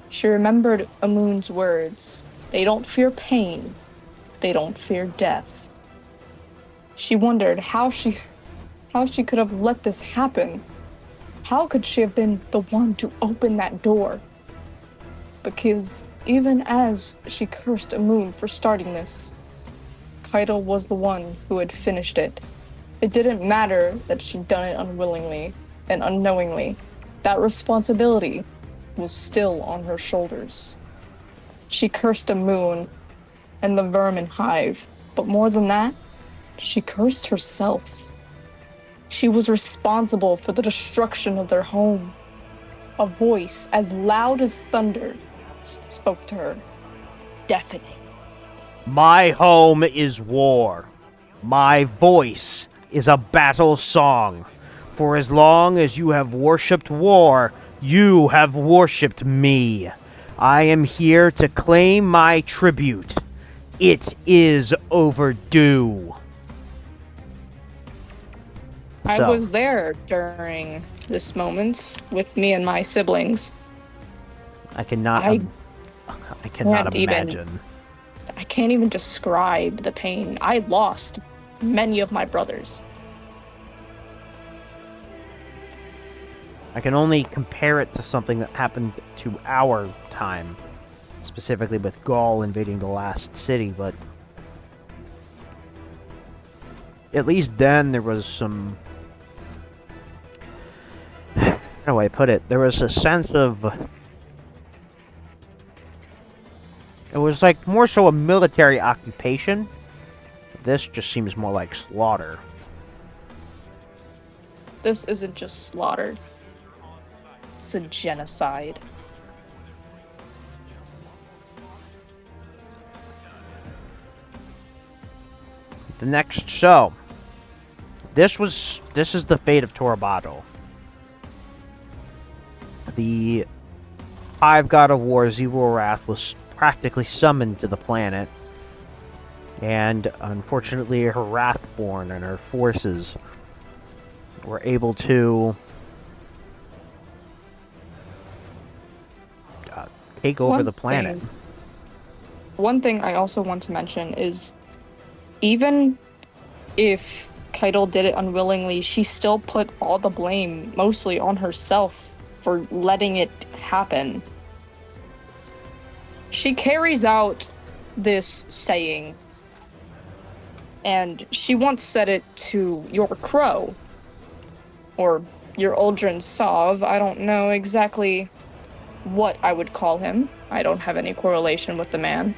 She remembered Amun's words. They don't fear pain. They don't fear death. She wondered how she could have let this happen. How could she have been the one to open that door? Because even as she cursed Amun for starting this, Caiatl was the one who had finished it. It didn't matter that she'd done it unwillingly and unknowingly. That responsibility was still on her shoulders. She cursed the moon and the vermin hive, but more than that, she cursed herself. She was responsible for the destruction of their home. A voice as loud as thunder spoke to her, deafening. My home is war. My voice is a battle song. For as long as you have worshipped war, you have worshipped me. I am here to claim my tribute. It is overdue. I was there during this moment with me and my siblings. I cannot imagine. I can't even describe the pain. I lost many of my brothers. I can only compare it to something that happened to our time, specifically with Gaul invading the last city, but at least then there was some... How do I put it? There was a sense of... It was like more so a military occupation. This just seems more like slaughter. This isn't just slaughter. It's a genocide. So, this is the fate of Torobatl. The Hive God of War's evil wrath was practically summoned to the planet, and unfortunately her Wrathborn and her forces were able to take over the planet. One thing I also want to mention is, even if Caiatl did it unwillingly, she still put all the blame mostly on herself for letting it happen. She carries out this saying, and she once said it to your crow, or your Uldren Sov. I don't know exactly what I would call him. I don't have any correlation with the man.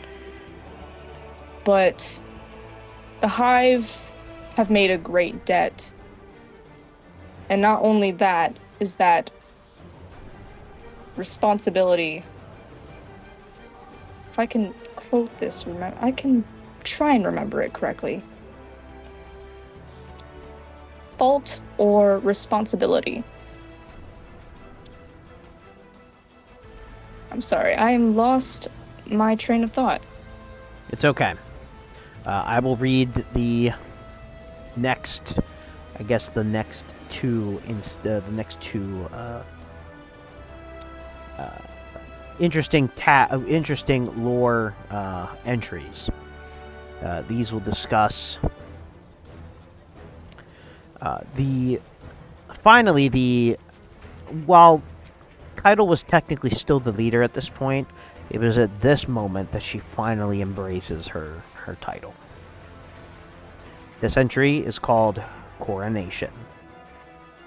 But the Hive have made a great debt. And not only that, is that responsibility. If I can quote this, I can try and remember it correctly. Fault or responsibility. I'm sorry, I am lost my train of thought. It's okay. I will read the next, I guess the next two interesting lore entries. These will discuss while Caiatl was technically still the leader at this point, it was at this moment that she finally embraces her title. This entry is called Coronation.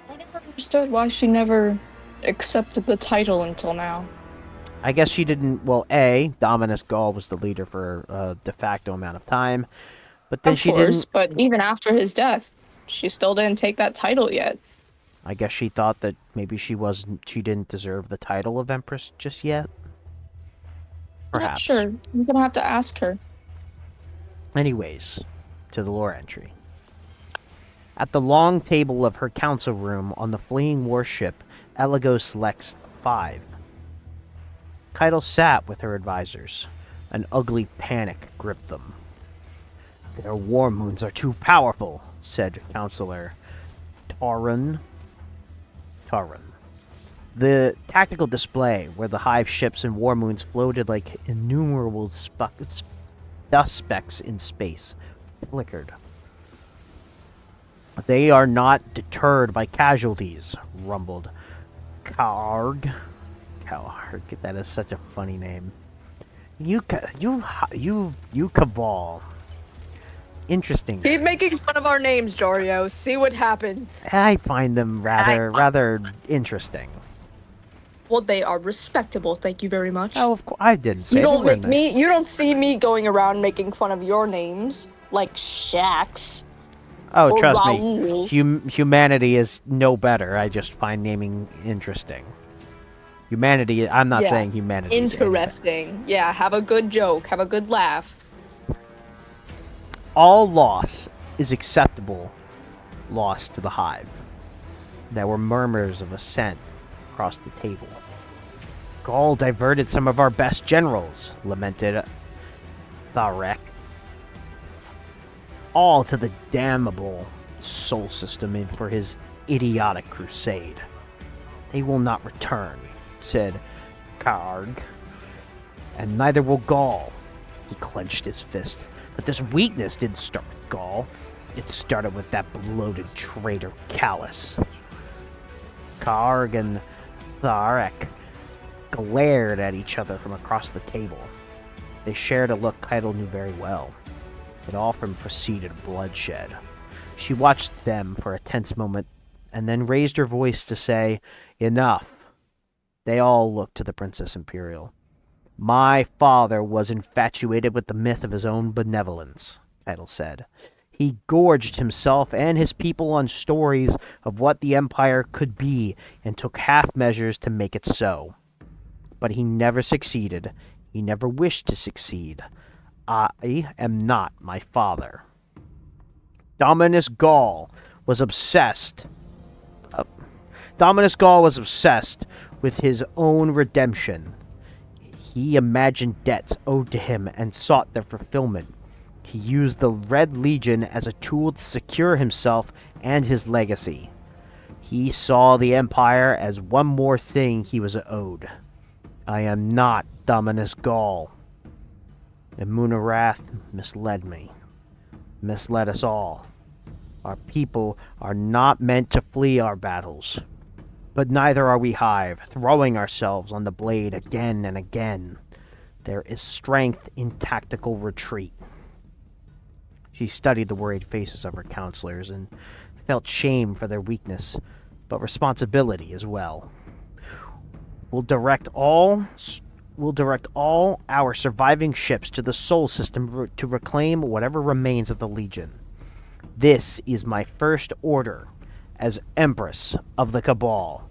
I never understood why she never accepted the title until now. I guess she didn't. Well, Dominus Gaul was the leader for a de facto amount of time, but then didn't. But even after his death, she still didn't take that title yet. I guess she thought that maybe she didn't deserve the title of Empress just yet. Perhaps. Not sure. I'm gonna have to ask her. Anyways, to the lore entry. At the long table of her council room on the fleeing warship Elagos Lex 5, Caiatl sat with her advisors. An ugly panic gripped them. Their war moons are too powerful, said Counselor Taurun. The tactical display, where the Hive ships and war moons floated like innumerable dust specks in space, flickered. They are not deterred by casualties, rumbled Cowharg. That is such a funny name. You Cabal. interesting Keep names. making fun of our names, Dario. See what happens. I find them rather interesting. Well, they are respectable. Thank you very much. Oh, of course, I didn't say You don't they were make nice. me. You don't see me going around making fun of your names like Shax Oh, or trust me, Raoul. humanity is no better. I just find naming interesting. Humanity, I'm not Yeah. saying humanity is any better. Interesting. Yeah. Have a good joke. Have a good laugh. All loss is acceptable loss to the hive. There were murmurs of assent across the table. Gaul diverted some of our best generals, lamented Tharek. All to the damnable Sol system and for his idiotic crusade. They will not return, said Karg. And neither will Gaul. He clenched his fist. But this weakness didn't start with Gaul. It started with that bloated traitor Callus. Karg and Tharek glared at each other from across the table. They shared a look Caiatl knew very well. It often preceded bloodshed. She watched them for a tense moment, and then raised her voice to say, "Enough." They all looked to the Princess Imperial. "My father was infatuated with the myth of his own benevolence," Caiatl said. "He gorged himself and his people on stories of what the Empire could be, and took half measures to make it so. But he never succeeded. He never wished to succeed. I am not my father." Dominus Gaul was obsessed. Dominus Gaul was obsessed with his own redemption. He imagined debts owed to him and sought their fulfillment. He used the Red Legion as a tool to secure himself and his legacy. He saw the Empire as one more thing he was owed. I am not Dominus Gaul. And Munarath misled me. Misled us all. Our people are not meant to flee our battles. But neither are we Hive, throwing ourselves on the blade again and again. There is strength in tactical retreat. She studied the worried faces of her counselors and felt shame for their weakness, but responsibility as well. We'll direct all our surviving ships to the Sol system to reclaim whatever remains of the Legion. This is my first order as Empress of the Cabal.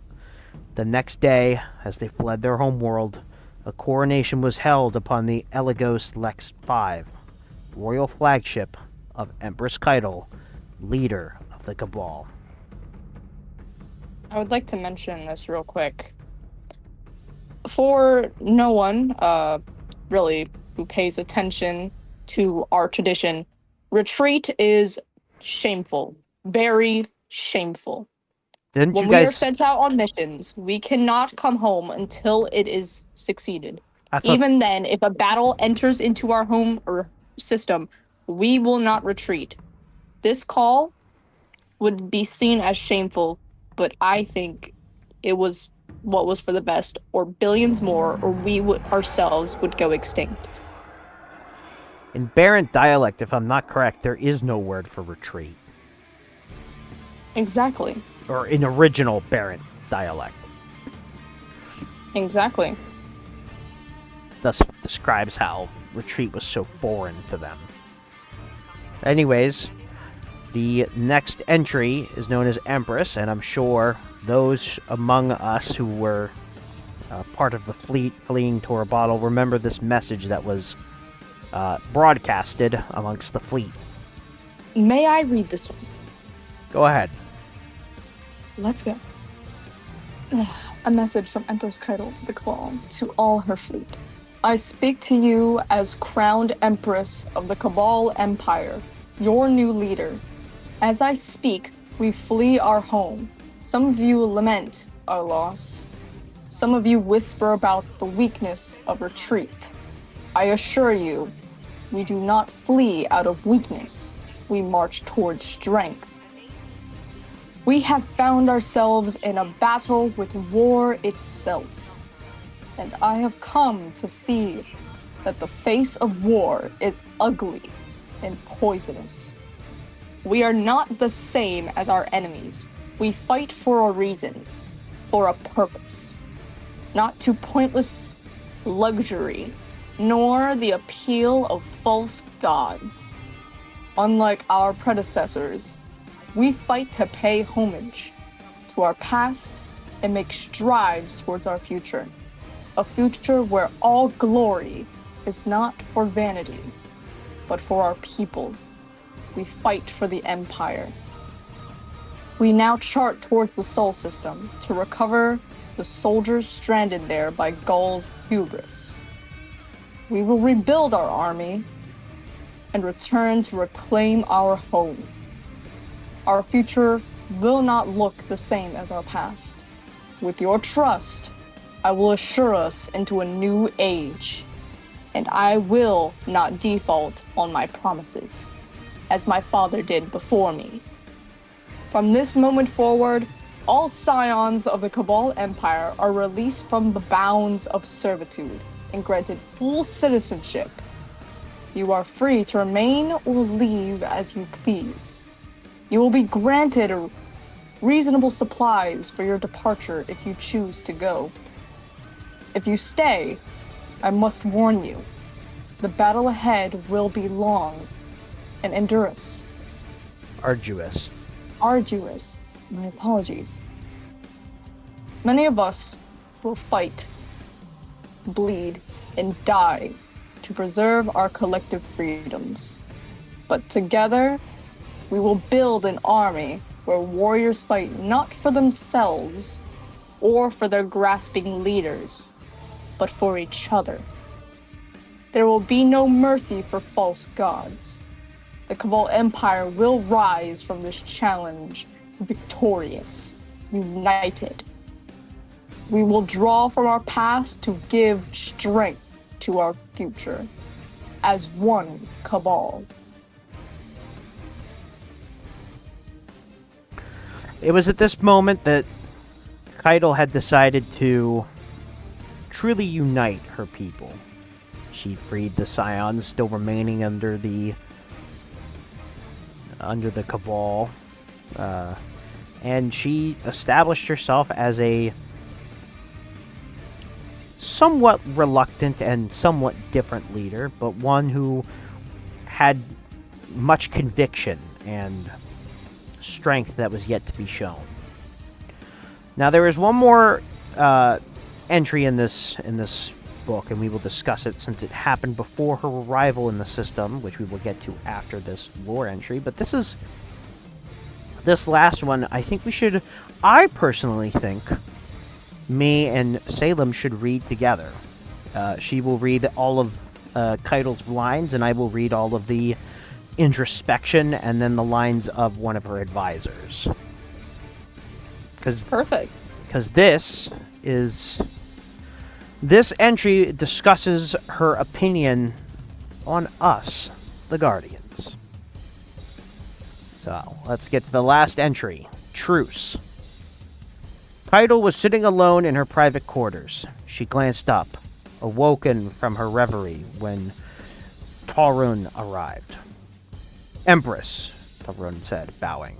The next day, as they fled their homeworld, a coronation was held upon the Eligos Lex 5, royal flagship of Empress Caiatl, leader of the Cabal. I would like to mention this real quick. For no one, really, who pays attention to our tradition, retreat is shameful. Very shameful. Didn't When you we are guys... sent out on missions, we cannot come home until it is succeeded. I thought... Even then, if a battle enters into our home or system, we will not retreat. This call would be seen as shameful, but I think it was what was for the best, or billions more, or we would ourselves would go extinct. In Barent dialect, if I'm not correct, there is no word for retreat. Exactly. Or in original Barent dialect. Exactly. Thus describes how retreat was so foreign to them. Anyways, the next entry is known as Empress, and I'm sure those among us who were part of the fleet fleeing Torobatl remember this message that was broadcasted amongst the fleet. May I read this one? Go ahead. Let's go. A message from Empress Caiatl to the Cabal, to all her fleet. I speak to you as crowned Empress of the Cabal Empire, your new leader. As I speak, we flee our home. Some of you lament our loss. Some of you whisper about the weakness of retreat. I assure you, we do not flee out of weakness. We march towards strength. We have found ourselves in a battle with war itself. And I have come to see that the face of war is ugly. and poisonous. We are not the same as our enemies. We fight for a reason, for a purpose, not to pointless luxury, nor the appeal of false gods. Unlike our predecessors, we fight to pay homage to our past and make strides towards our future. A future where all glory is not for vanity, but for our people. We fight for the Empire. We now chart towards the Sol System to recover the soldiers stranded there by Gaul's hubris. We will rebuild our army and return to reclaim our home. Our future will not look the same as our past. With your trust, I will usher us into a new age, and I will not default on my promises, as my father did before me. From this moment forward, all scions of the Cabal Empire are released from the bounds of servitude and granted full citizenship. You are free to remain or leave as you please. You will be granted reasonable supplies for your departure if you choose to go. If you stay, I must warn you, the battle ahead will be long and arduous. Arduous. My apologies. Many of us will fight, bleed, and die to preserve our collective freedoms. But together, we will build an army where warriors fight not for themselves or for their grasping leaders, but for each other. There will be no mercy for false gods. The Cabal Empire will rise from this challenge victorious, united. We will draw from our past to give strength to our future as one Cabal. It was at this moment that Caiatl had decided to truly unite her people. She freed the scions still remaining under the Cabal, and she established herself as a somewhat reluctant and somewhat different leader, but one who had much conviction and strength that was yet to be shown. Now there is one more entry in this book, and we will discuss it since it happened before her arrival in the system, which we will get to after this lore entry. But this last one, I personally think me and Salem should read together. She will read all of Caiatl's lines, and I will read all of the introspection and then the lines of one of her advisors. Perfect. Because this entry discusses her opinion on us, the Guardians. So, let's get to the last entry. Truce. Caiatl was sitting alone in her private quarters. She glanced up, awoken from her reverie when Torun arrived. Empress, Torun said, bowing.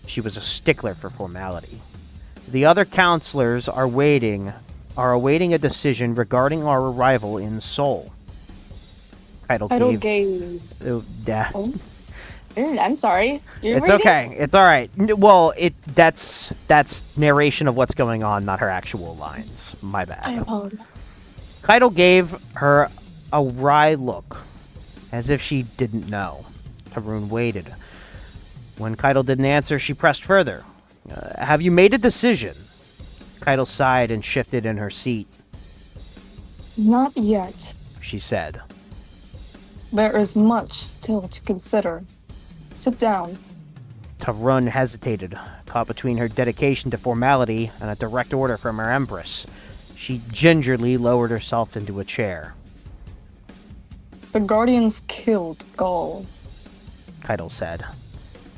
She was a stickler for formality. The other counselors are awaiting a decision regarding our arrival in Sol. Caiatl gave... Oh. I'm sorry. It's okay. It's all right. Well, that's narration of what's going on, not her actual lines. My bad. I apologize. Caiatl gave her a wry look, as if she didn't know. Torun waited. When Caiatl didn't answer, she pressed further. Have you made a decision? Caiatl sighed and shifted in her seat. Not yet, she said. There is much still to consider. Sit down. Torun hesitated, caught between her dedication to formality and a direct order from her Empress. She gingerly lowered herself into a chair. The Guardians killed Gaul, Caiatl said.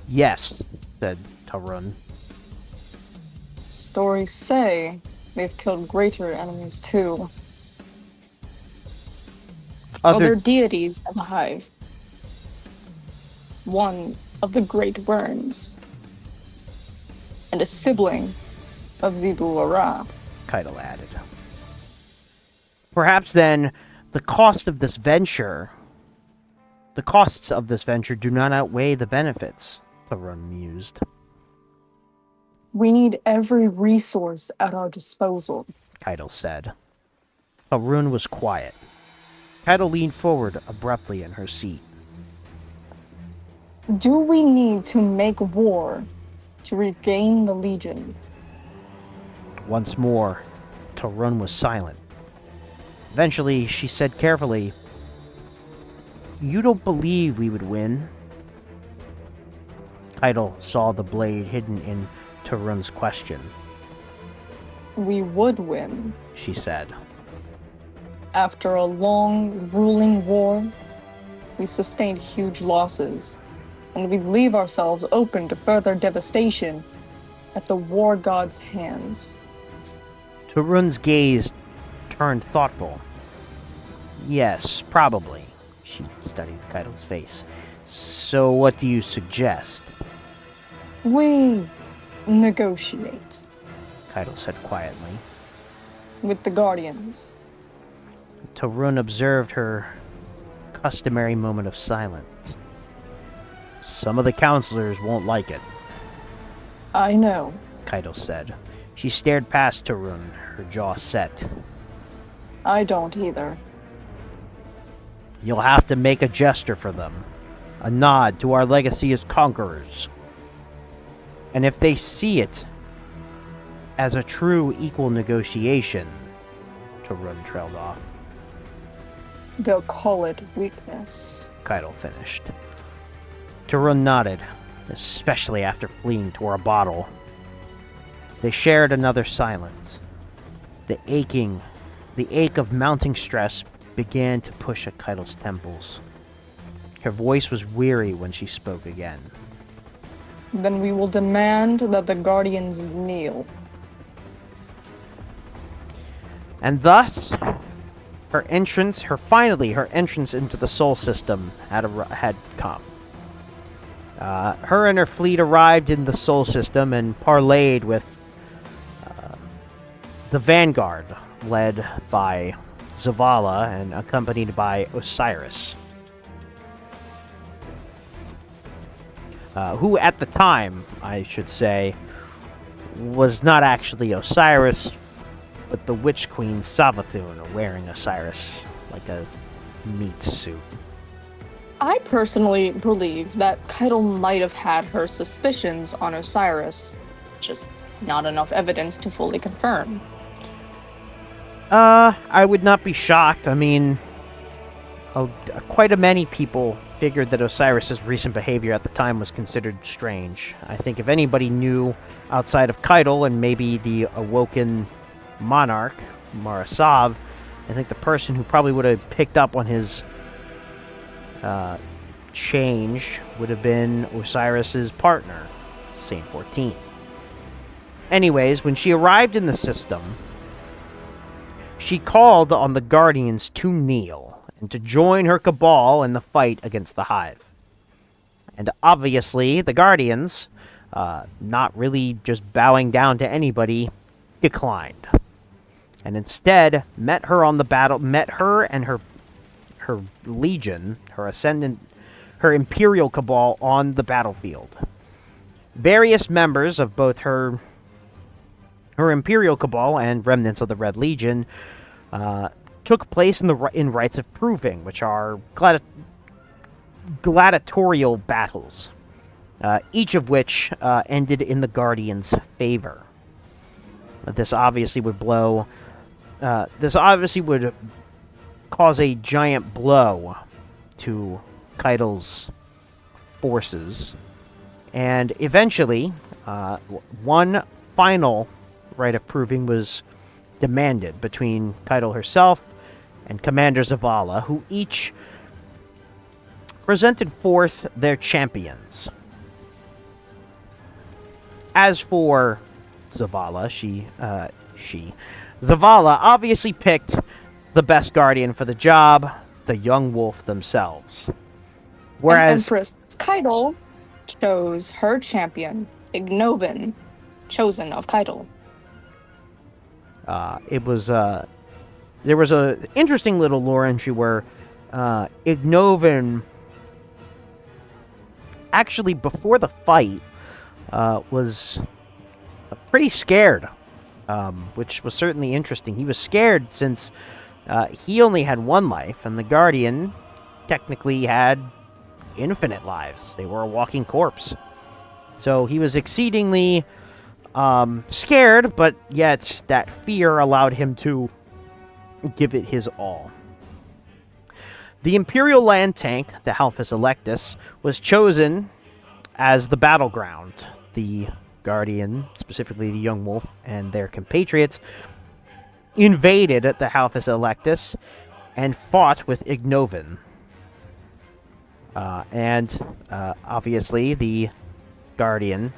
Yes, said Torun. Stories say they've killed greater enemies too. Other deities of the Hive. one of the Great Burns, and a sibling of Zibu-Ara, Caiatl added. Perhaps then the costs of this venture do not outweigh the benefits, Tarun mused. We need every resource at our disposal, Caiatl said. Tarun was quiet. Caiatl leaned forward abruptly in her seat. Do we need to make war to regain the Legion? Once more, Tarun was silent. Eventually, she said carefully, "You don't believe we would win?" Caiatl saw the blade hidden in Tarun's question. We would win, She said. After a long, grueling war, we sustained huge losses, and we leave ourselves open to further devastation at the war god's hands. Tarun's gaze turned thoughtful. Yes, probably. She studied Caiatl's face. So what do you suggest? We negotiate Caiatl said quietly. with the Guardians. Tarun observed her customary moment of silence. Some of the counselors won't like it, I know. Caiatl said. She stared past Tarun, her jaw set. I don't either. You'll have to make a gesture for them. A nod to our legacy as conquerors. And if they see it as a true equal negotiation, Tarun trailed off. They'll call it weakness. Caiatl finished. Tarun nodded, especially after fleeing Torobatl. They shared another silence. The ache of mounting stress began to push at Caiatl's temples. Her voice was weary when she spoke again. Then we will demand that the Guardians kneel. And thus, her entrance into the Sol system had come. Her and her fleet arrived in the Sol system and parlayed with the Vanguard, led by Zavala and accompanied by Osiris, who at the time, I should say, was not actually Osiris, but the Witch Queen Savathun wearing Osiris like a meat suit. I personally believe that Caiatl might have had her suspicions on Osiris, just not enough evidence to fully confirm. I would not be shocked. I mean, quite a many people figured that Osiris's recent behavior at the time was considered strange. I think if anybody knew outside of Caiatl and maybe the awoken monarch, Marasav, I think the person who probably would have picked up on his change would have been Osiris's partner, Saint 14. Anyways, when she arrived in the system, she called on the Guardians to kneel and to join her cabal in the fight against the Hive. And obviously, the Guardians, not really just bowing down to anybody, declined. And instead met her and her legion, her imperial cabal on the battlefield. Various members of both her imperial cabal and remnants of the Red Legion took place in rites of proving, which are gladiatorial battles, each of which ended in the Guardians' favor. This obviously would cause a giant blow to Caiatl's forces, and eventually, one final rite of proving was demanded between Caiatl herself and Commander Zavala, who each presented forth their champions. As for Zavala, Zavala obviously picked the best guardian for the job, the young wolf themselves. And Whereas Empress Caiatl chose her champion, Ignovan, chosen of Caiatl. there was a interesting little lore entry where Ignovan actually before the fight was pretty scared, which was certainly interesting. He was scared since he only had one life, and the Guardian technically had infinite lives. They were a walking corpse. So he was exceedingly scared, but yet that fear allowed him to give it his all. The Imperial land tank, the Halphus Electus, was chosen as the battleground. The Guardian, specifically the Young Wolf and their compatriots, invaded the Halphus Electus and fought with Ignovan. Obviously, the Guardian,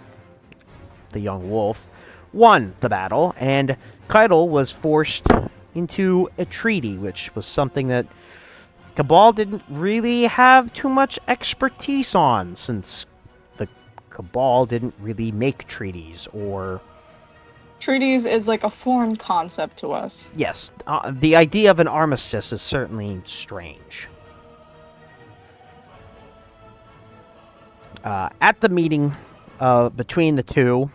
the Young Wolf, won the battle, and Caiatl was forced into a treaty, which was something that Cabal didn't really have too much expertise on, since the Cabal didn't really make treaties or... Treaties is like a foreign concept to us. Yes, the idea of an armistice is certainly strange. At the meeting between the two,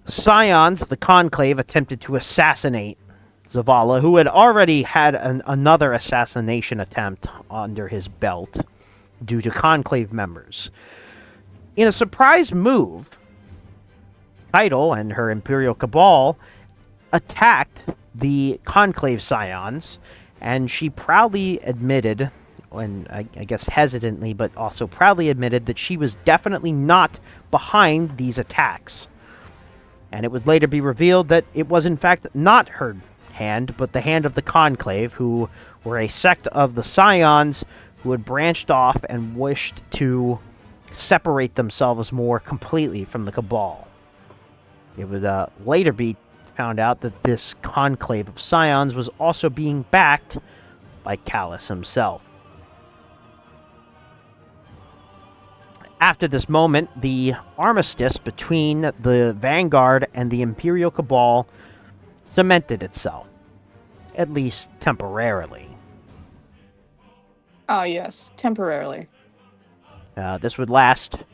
Scions of the Conclave attempted to assassinate Zavala, who had already had another assassination attempt under his belt due to Conclave members. In a surprise move, Caiatl and her Imperial Cabal attacked the Conclave Scions, and she proudly admitted, and I guess hesitantly, but also proudly admitted that she was definitely not behind these attacks. And it would later be revealed that it was in fact not her hand, but the hand of the Conclave, who were a sect of the Scions who had branched off and wished to separate themselves more completely from the Cabal. It would later be found out that this Conclave of Scions was also being backed by Callus himself. After this moment, the armistice between the Vanguard and the Imperial Cabal cemented itself, at least temporarily. Oh, yes, temporarily. This would last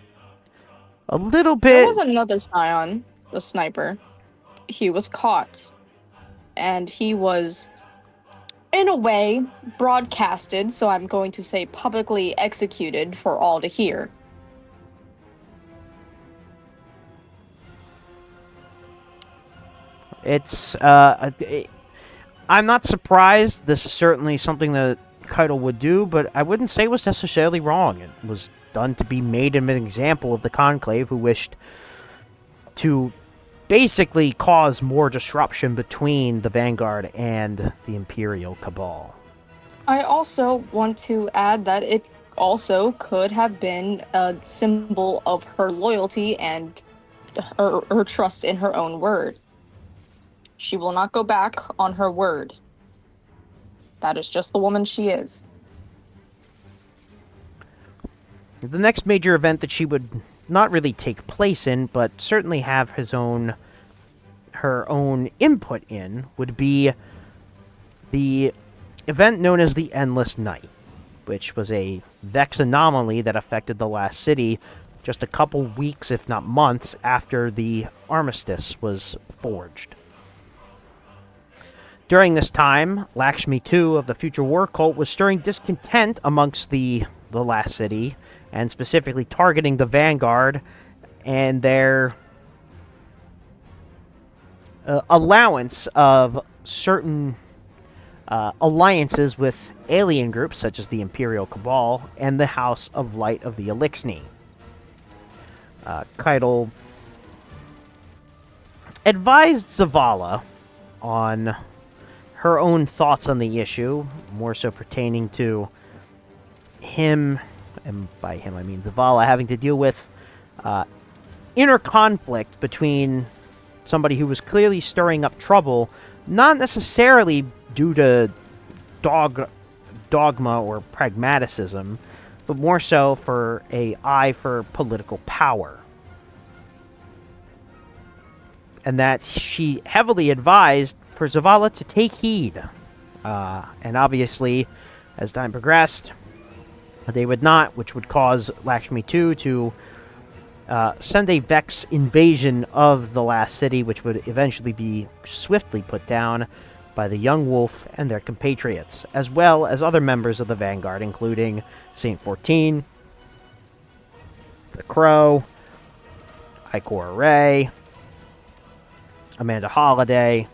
a little bit. There was another Scion, the sniper. He was caught, and he was, in a way, broadcasted, so I'm going to say publicly executed for all to hear. It's, I'm not surprised. This is certainly something that Caiatl would do, but I wouldn't say it was necessarily wrong. It was done to be made an example of the Conclave, who wished to basically cause more disruption between the Vanguard and the Imperial Cabal. I also want to add that it also could have been a symbol of her loyalty and her trust in her own word. She will not go back on her word. That is just the woman she is. The next major event that she would not really take place in, but certainly have her own input in, would be the event known as the Endless Night, which was a Vex anomaly that affected the last city just a couple weeks, if not months, after the armistice was forged. During this time, Lakshmi II of the Future War Cult was stirring discontent amongst the last city, and specifically targeting the Vanguard and their allowance of certain alliances with alien groups such as the Imperial Cabal and the House of Light of the Elixni. Caiatl advised Zavala on her own thoughts on the issue, more so pertaining to him, and by him I mean Zavala, having to deal with inner conflict between somebody who was clearly stirring up trouble, not necessarily due to dogma or pragmaticism, but more so for an eye for political power. And that she heavily advised for Zavala to take heed. And obviously, as time progressed, they would not, which would cause Lakshmi II to send a Vex invasion of the last city, which would eventually be swiftly put down by the Young Wolf and their compatriots, as well as other members of the Vanguard, including Saint 14, the Crow, Ikora Ray, Amanda Holiday,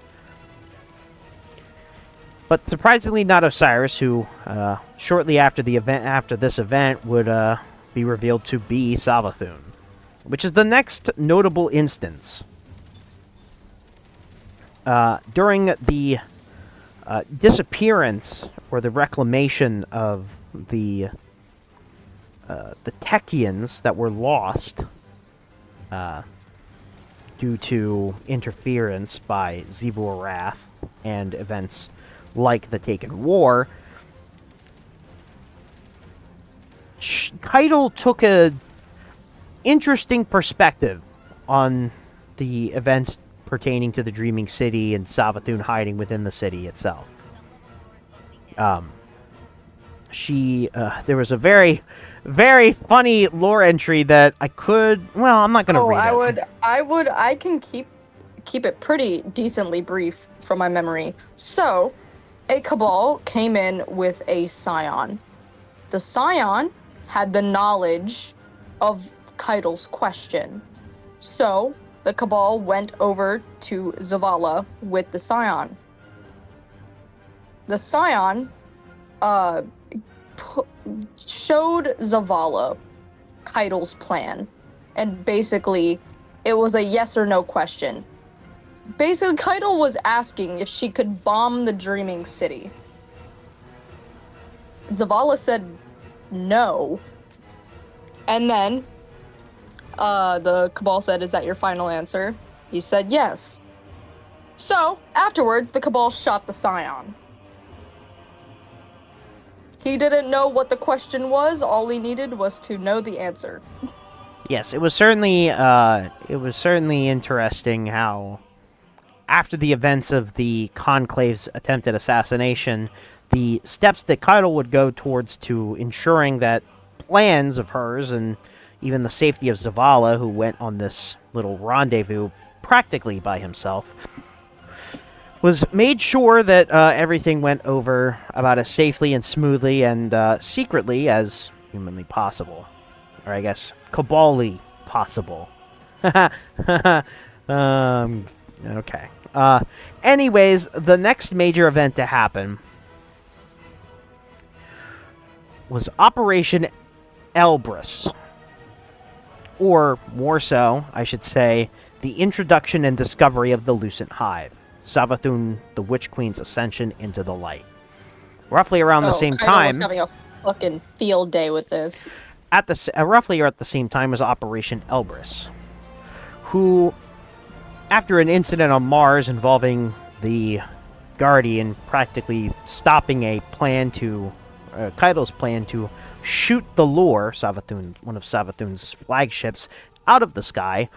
but surprisingly not Osiris, who shortly after this event would be revealed to be Savathun, which is the next notable instance. During the disappearance or the reclamation of the Techians that were lost due to interference by Zebul Wrath and events like the Taken War, Caiatl took a interesting perspective on the events pertaining to the Dreaming City and Savathun hiding within the city itself. There was a very, very funny lore entry that I could. Well, I'm not going to read it. I can keep it pretty decently brief from my memory. So, a Cabal came in with a Scion. The Scion had the knowledge of Caiatl's question. So, the Cabal went over to Zavala with the Scion. The Scion showed Zavala Caiatl's plan. And basically, it was a yes or no question. Basically, Caiatl was asking if she could bomb the Dreaming City. Zavala said no. And then the Cabal said, "Is that your final answer?" He said yes. So, afterwards, the Cabal shot the Scion. He didn't know what the question was. All he needed was to know the answer. Yes, it was certainly interesting how, after the events of the Conclave's attempted assassination, the steps that Caiatl would go towards to ensuring that plans of hers and even the safety of Zavala, who went on this little rendezvous practically by himself, was made sure that everything went over about as safely and smoothly and secretly as humanly possible. Or I guess, Cabally possible. Okay. Anyways, the next major event to happen was Operation Elbrus. Or, more so, I should say, the introduction and discovery of the Lucent Hive. Savathun, the Witch Queen's ascension into the light. Roughly around the same time... I was having a fucking field day with this. Roughly at the same time as Operation Elbrus, who, after an incident on Mars involving the Guardian practically stopping a plan to... Caiatl's plan to shoot the Lore, Savathun, one of Savathun's flagships, out of the sky,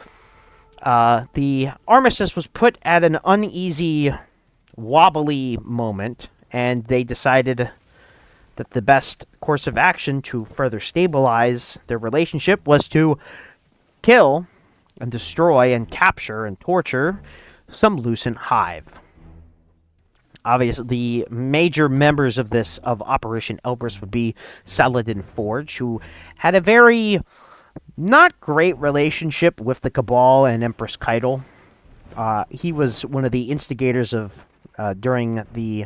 the armistice was put at an uneasy, wobbly moment, and they decided that the best course of action to further stabilize their relationship was to kill and destroy and capture and torture some Lucent Hive. Obviously, the major members of Operation Elbrus would be Saladin Forge, who had a very not great relationship with the Cabal and Empress Caiatl. He was one of the instigators of, during the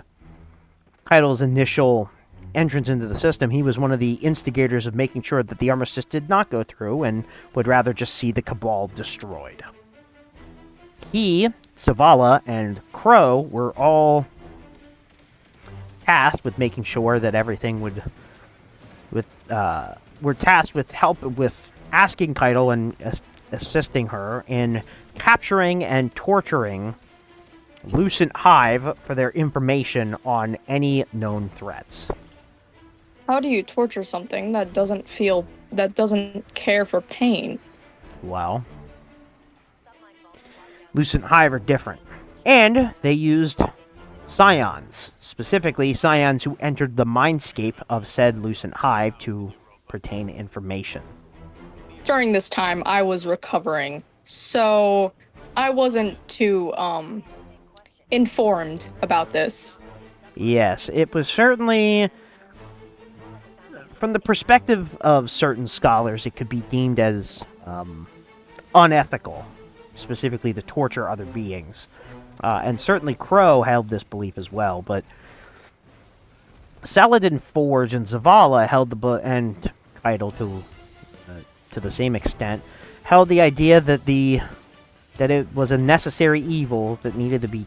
Caiatl's initial entrance into the system, he was one of the instigators of making sure that the armistice did not go through and would rather just see the Cabal destroyed. He, Zavala, and Crow were all tasked with making sure that everything were tasked with asking Caiatl and assisting her in capturing and torturing Lucent Hive for their information on any known threats. How do you torture something that doesn't care for pain? Well, Lucent Hive are different. And they used scions, specifically scions who entered the mindscape of said Lucent Hive to pertain information. During this time, I was recovering, so I wasn't too informed about this. Yes, it was certainly, from the perspective of certain scholars, it could be deemed as unethical, specifically to torture other beings. And certainly Crow held this belief as well, but Saladin Forge and Zavala held and Caiatl to the same extent, held the idea that it was a necessary evil that needed to be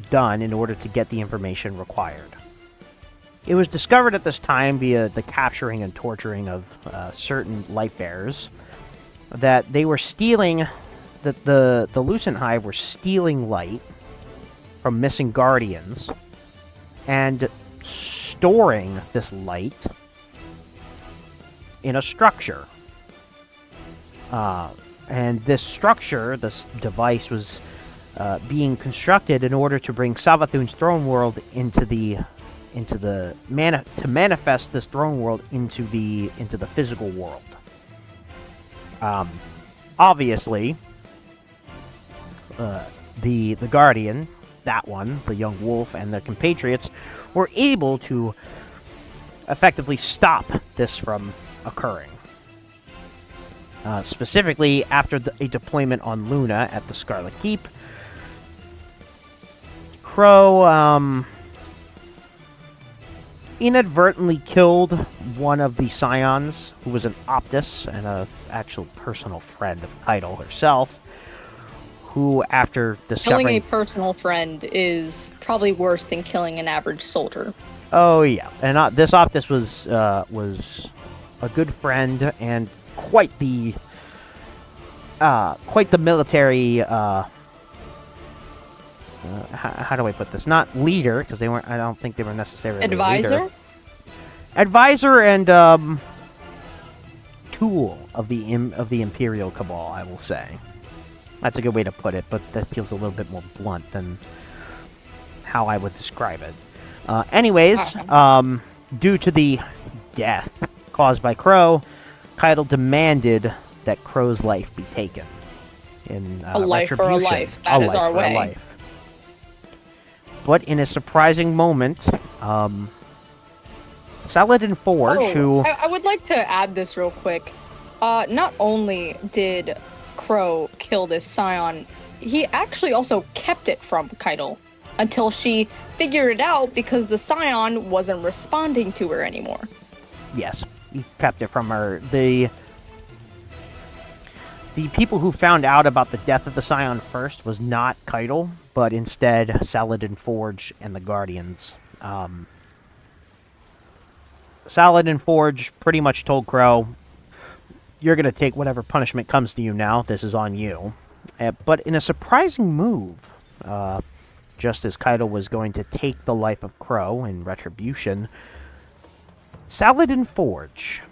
done in order to get the information required. It was discovered at this time via the capturing and torturing of certain light bearers that they were stealing, that the Lucent Hive were stealing light from missing guardians and storing this light in a structure. And this structure, this device, was being constructed in order to bring Savathun's throne world to manifest this throne world into the physical world. Obviously, the Guardian, that one, the young wolf, and their compatriots were able to effectively stop this from occurring. Specifically, after a deployment on Luna at the Scarlet Keep, Crow inadvertently killed one of the scions, who was an Optus and an actual personal friend of Caiatl herself, who, after discovering... Killing a personal friend is probably worse than killing an average soldier. Oh, yeah. And this Optus was a good friend and quite the military... how do I put this? Not leader, because they weren't. I don't think they were necessarily advisor. Leader. Advisor and tool of the Imperial Cabal, I will say. That's a good way to put it, but that feels a little bit more blunt than how I would describe it. Anyways, due to the death caused by Crow, Caiatl demanded that Crow's life be taken. In a life for a life. That is our way. But in a surprising moment, Saladin Forge, who... I would like to add this real quick. Not only did Crow kill this scion, he actually also kept it from Caiatl until she figured it out because the scion wasn't responding to her anymore. Yes, he kept it from her. The people who found out about the death of the scion first was not Caiatl, but instead Saladin Forge and the Guardians. Saladin Forge pretty much told Crow, you're going to take whatever punishment comes to you now. This is on you. But in a surprising move, just as Caiatl was going to take the life of Crow in retribution, Saladin Forge,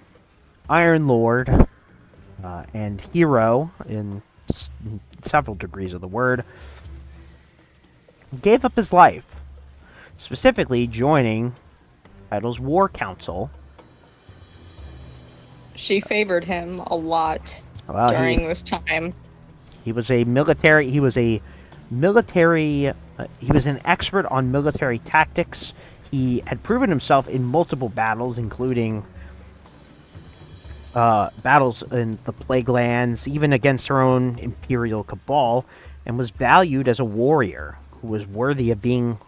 Iron Lord, and hero in several degrees of the word, gave up his life, specifically joining Caiatl's war council. She favored him a lot during this time. He was a military. He was an expert on military tactics. He had proven himself in multiple battles, including battles in the Plague Lands, even against her own Imperial Cabal, and was valued as a warrior who was worthy of being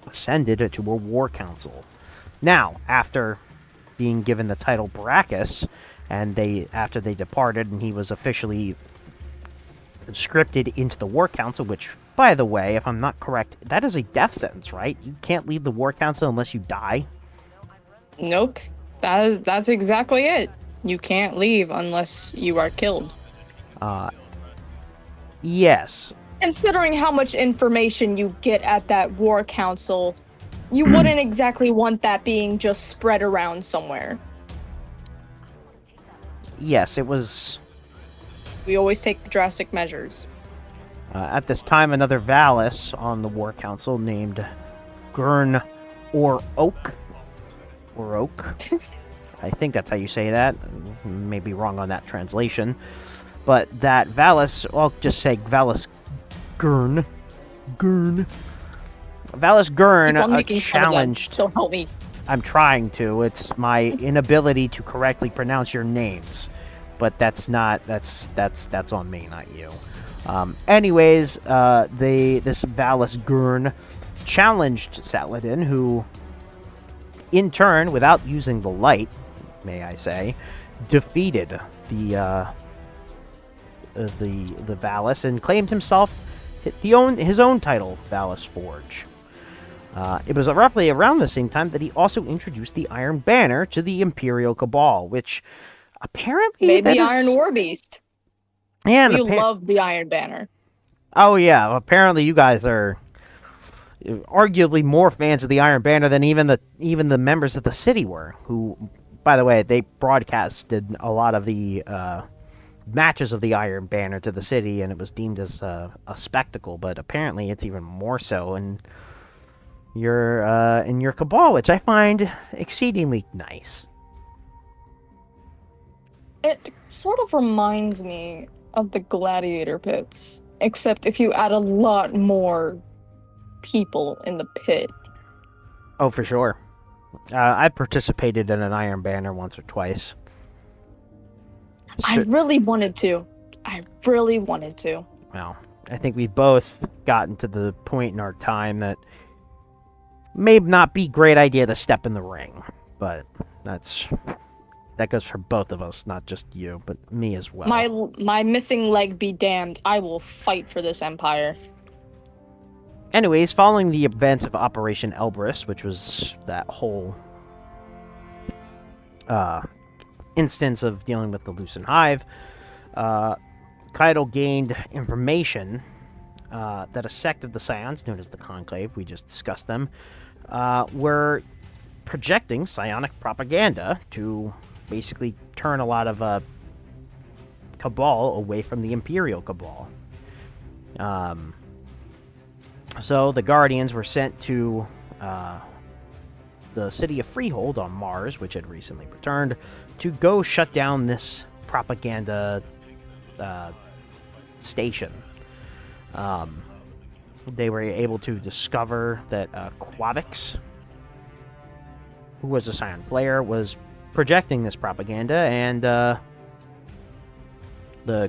ascended to a war council. Now, after being given the title Baracus, and after they departed and he was officially conscripted into the war council, which, by the way, if I'm not correct, that is a death sentence, right? You can't leave the war council unless you die? Nope. That's exactly it. You can't leave unless you are killed. Yes. Considering how much information you get at that war council, you wouldn't exactly want that being just spread around somewhere. Yes, it was... We always take drastic measures. At this time, another Valis on the War Council named Gurn or Oak. Or Oak. I think that's how you say that. Maybe wrong on that translation. But that Valis, I'll just say Valis Gurn. Valis Gurn challenged... So help me. I'm trying to. It's my inability to correctly pronounce your names. But that's on me, not you. Anyways, this Valis Gurn challenged Saladin, who, in turn, without using the light, may I say, defeated the Valis and claimed himself his own title, Valis Forge. It was roughly around the same time that he also introduced the Iron Banner to the Imperial Cabal, which apparently made the Iron War Beast. Yeah, we love the Iron Banner. Oh yeah, apparently you guys are arguably more fans of the Iron Banner than even the members of the city were. Who, by the way, they broadcasted a lot of the matches of the Iron Banner to the city, and it was deemed as a spectacle. But apparently, it's even more so in your Cabal, which I find exceedingly nice. It sort of reminds me of the gladiator pits, except if you add a lot more people in the pit. Oh, for sure. I participated in an Iron Banner once or twice. I really wanted to. Well, I think we've both gotten to the point in our time that may not be a great idea to step in the ring, but that goes for both of us, not just you, but me as well. My missing leg be damned. I will fight for this empire. Anyways, following the events of Operation Elbrus, which was that whole instance of dealing with the Lucent Hive, Caiatl gained information that a sect of the Scions, known as the Conclave, we just discussed them, were projecting psionic propaganda to basically turn a lot of Cabal away from the Imperial Cabal. So the Guardians were sent to the city of Freehold on Mars, which had recently returned, to go shut down this propaganda station. They were able to discover that Quavix, who was a Scion player, was projecting this propaganda, and the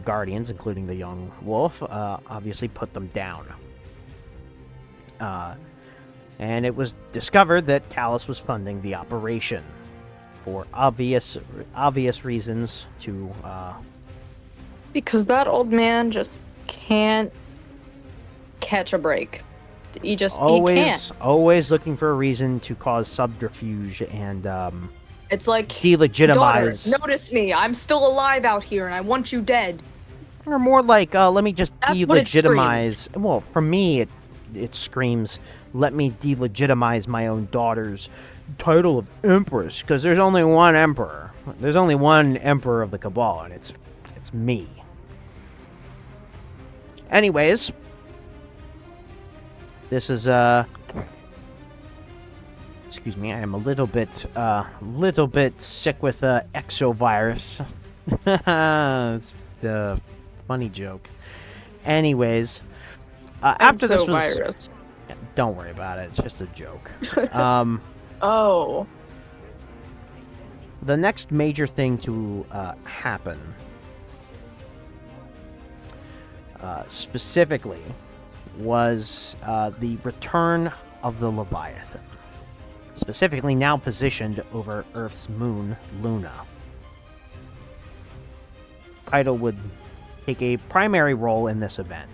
Guardians, including the young wolf, obviously put them down. And it was discovered that Callus was funding the operation for obvious reasons to... Because that old man just can't catch a break. He can't. Always looking for a reason to cause subterfuge and it's like, delegitimize. Daughter, notice me. I'm still alive out here, and I want you dead. Or more like, let me just That's delegitimize. Well, for me, it screams, let me delegitimize my own daughter's title of Empress, because there's only one emperor. There's only one emperor of the Cabal, and it's me. Anyways, this is excuse me, I am a little bit sick with exovirus. It's the funny joke. Anyways, after this was virus. Don't worry about it. It's just a joke. Oh. The next major thing to happen, specifically, was the return of the Leviathan. Specifically now positioned over Earth's moon, Luna. Caiatl would take a primary role in this event,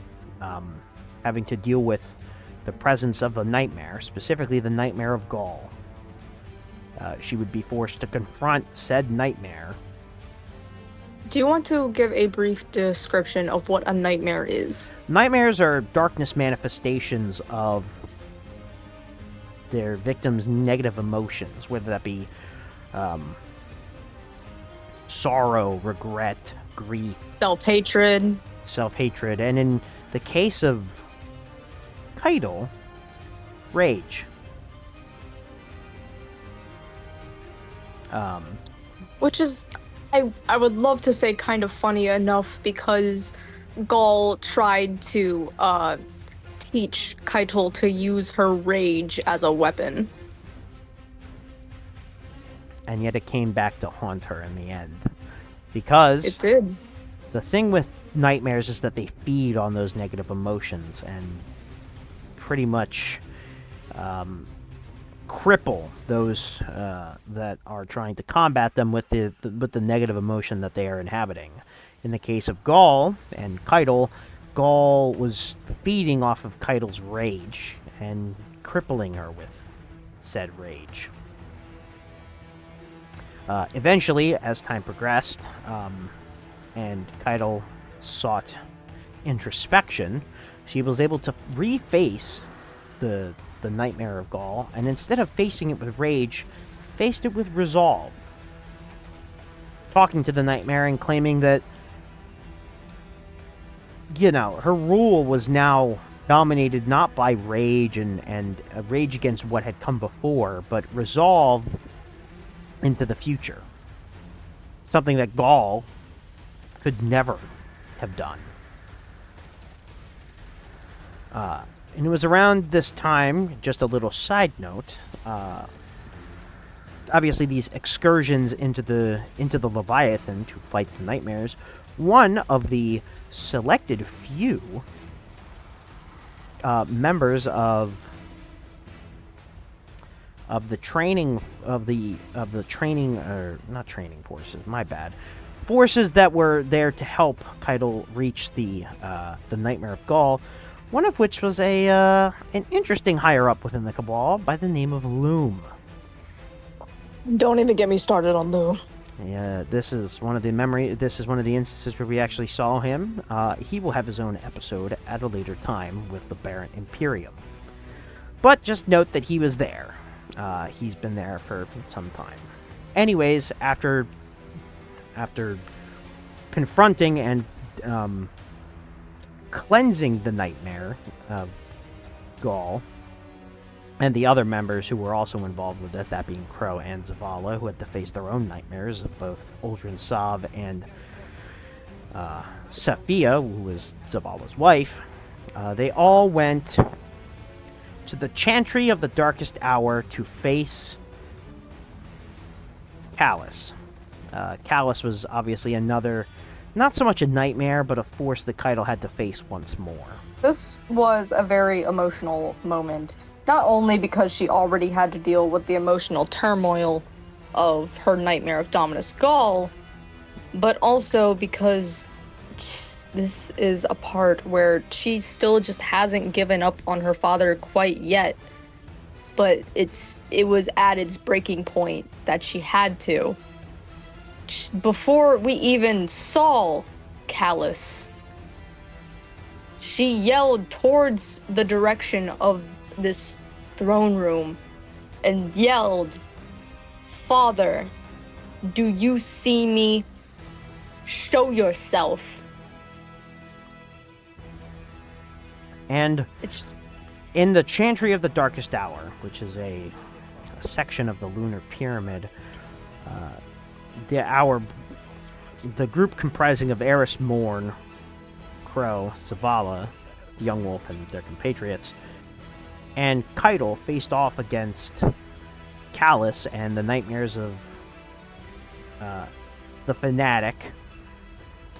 having to deal with the presence of a nightmare, specifically the Nightmare of Gaul. She would be forced to confront said nightmare. Do you want to give a brief description of what a nightmare is? Nightmares are darkness manifestations of their victims' negative emotions, whether that be sorrow, regret, grief, self-hatred, and in the case of Caiatl, rage. Which is, I would love to say kind of funny enough, because Gaul tried to teach Caiatl to use her rage as a weapon. And yet it came back to haunt her in the end. Because it did. The thing with nightmares is that they feed on those negative emotions and pretty much cripple those that are trying to combat them with the negative emotion that they are inhabiting. In the case of Gaul and Caiatl, Gaul was feeding off of Caiatl's rage and crippling her with said rage. Eventually, as time progressed, and Caiatl sought introspection, she was able to reface the nightmare of Gaul, and instead of facing it with rage, faced it with resolve. Talking to the nightmare and claiming that, her rule was now dominated not by rage and a rage against what had come before, but resolve into the future. Something that Gaul could never have done. And it was around this time, just a little side note, obviously these excursions into the Leviathan to fight the nightmares, one of the selected few members of the training forces that were there to help Caiatl reach the Nightmare of Gaul, one of which was an interesting higher up within the Cabal by the name of Loom. Don't even get me started on Loom. Yeah, this is one of the instances where we actually saw him. He will have his own episode at a later time with the Baron Imperium. But just note that he was there. He's been there for some time. Anyways, after confronting and cleansing the nightmare of Gaul and the other members who were also involved with it, that being Crow and Zavala, who had to face their own nightmares of both Uldren Sov and Saphia, who was Zavala's wife, they all went to the Chantry of the Darkest Hour to face Callus. Callus was obviously another, not so much a nightmare, but a force that Caiatl had to face once more. This was a very emotional moment, not only because she already had to deal with the emotional turmoil of her nightmare of Dominus Gaul, but also because this is a part where she still just hasn't given up on her father quite yet, but it was at its breaking point that she had to. Before we even saw Callus, she yelled towards the direction of this throne room and yelled, "Father, do you see me? Show yourself." And in the Chantry of the Darkest Hour, which is a section of the Lunar Pyramid, the group comprising of Eris Morn, Crow, Zavala, Young Wolf, and their compatriots, and Caiatl faced off against Callus and the nightmares of the Fanatic,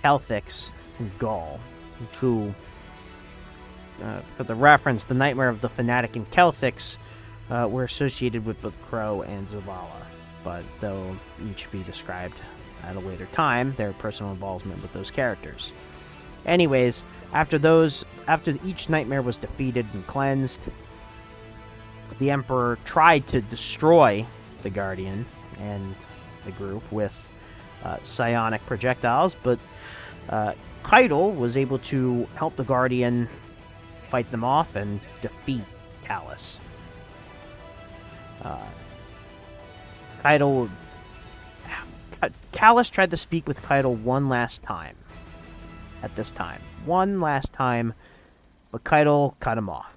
Celtics, and Gaul, who, for the reference, the nightmare of the Fanatic and Celtics were associated with both Crow and Zavala, but they'll each be described at a later time, their personal involvement with those characters. Anyways, after each nightmare was defeated and cleansed, the Emperor tried to destroy the Guardian and the group with psionic projectiles, but Caiatl was able to help the Guardian fight them off and defeat Callus. Caiatl... Callus tried to speak with Caiatl one last time. At this time. One last time, but Caiatl cut him off.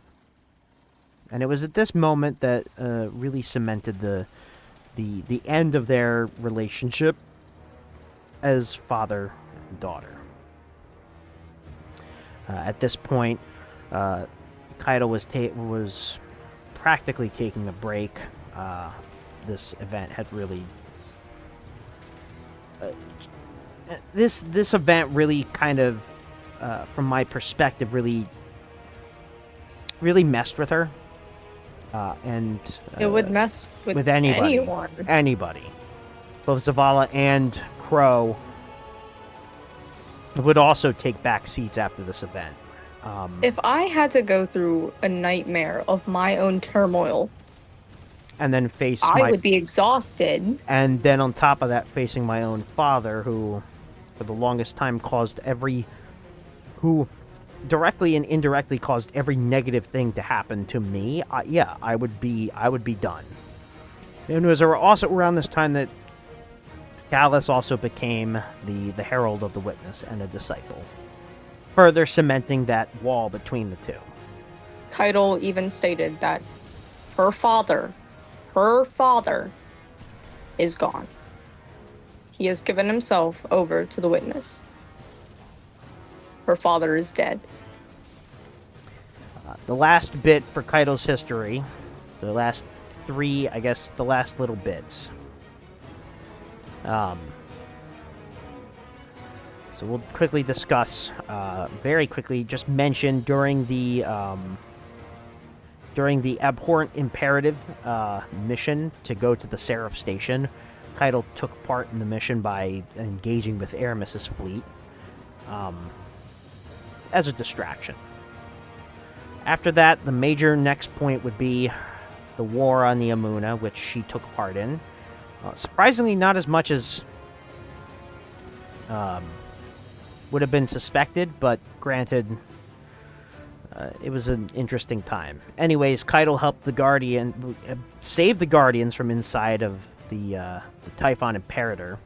And it was at this moment that really cemented the end of their relationship as father and daughter. At this point, Caiatl was practically taking a break. This event had really... This event really kind of, from my perspective, really messed with her. And it would mess with anyone. Anybody. Both Zavala and Crow would also take back seats after this event. If I had to go through a nightmare of my own turmoil, and then I would be exhausted. And then on top of that, facing my own father, who for the longest time who directly and indirectly caused every negative thing to happen to me. I would be done. And it was also around this time that Callus also became the herald of the witness and a disciple, further cementing that wall between the two. Caiatl even stated that her father is gone. He has given himself over to the witness. Her father is dead. The last bit for Caiatl's history, the last little bits. So we'll quickly discuss, very quickly, just mention during the Abhorrent Imperative mission to go to the Seraph Station. Caiatl took part in the mission by engaging with Aramis's fleet as a distraction. After that, the major next point would be the war on the Amuna, which she took part in. Surprisingly, not as much as would have been suspected, but granted, it was an interesting time. Anyways, Caiatl helped save the Guardians from inside of the Typhon Imperator,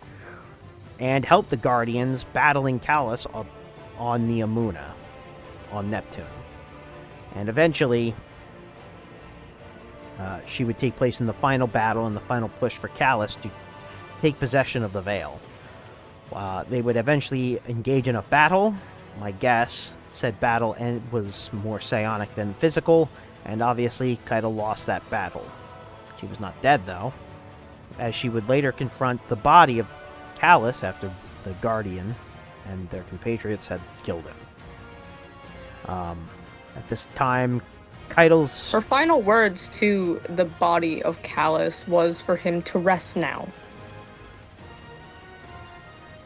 and helped the Guardians battling Callus on the Amuna, on Neptune. And eventually, she would take place in the final battle and the final push for Callus to take possession of the Veil. They would eventually engage in a battle. My guess, said battle was more psionic than physical, and obviously Caiatl lost that battle. She was not dead, though, as she would later confront the body of Callus after the Guardian and their compatriots had killed him. At this time, Caiatl's... Her final words to the body of Callus was for him to rest now.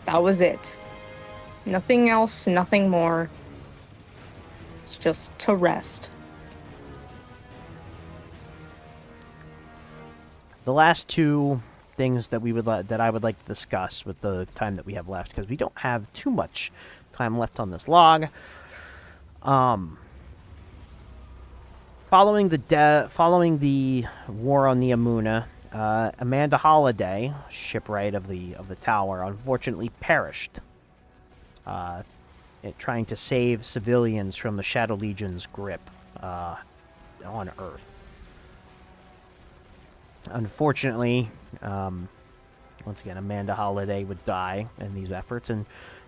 That was it. Nothing else, nothing more. It's just to rest. The last two things that I would like to discuss with the time that we have left, because we don't have too much time left on this log. Following the war on the Amuna, Amanda Holliday, shipwright of the tower, unfortunately perished, trying to save civilians from the Shadow Legion's grip on Earth. Unfortunately, once again, Amanda Holliday would die in these efforts, and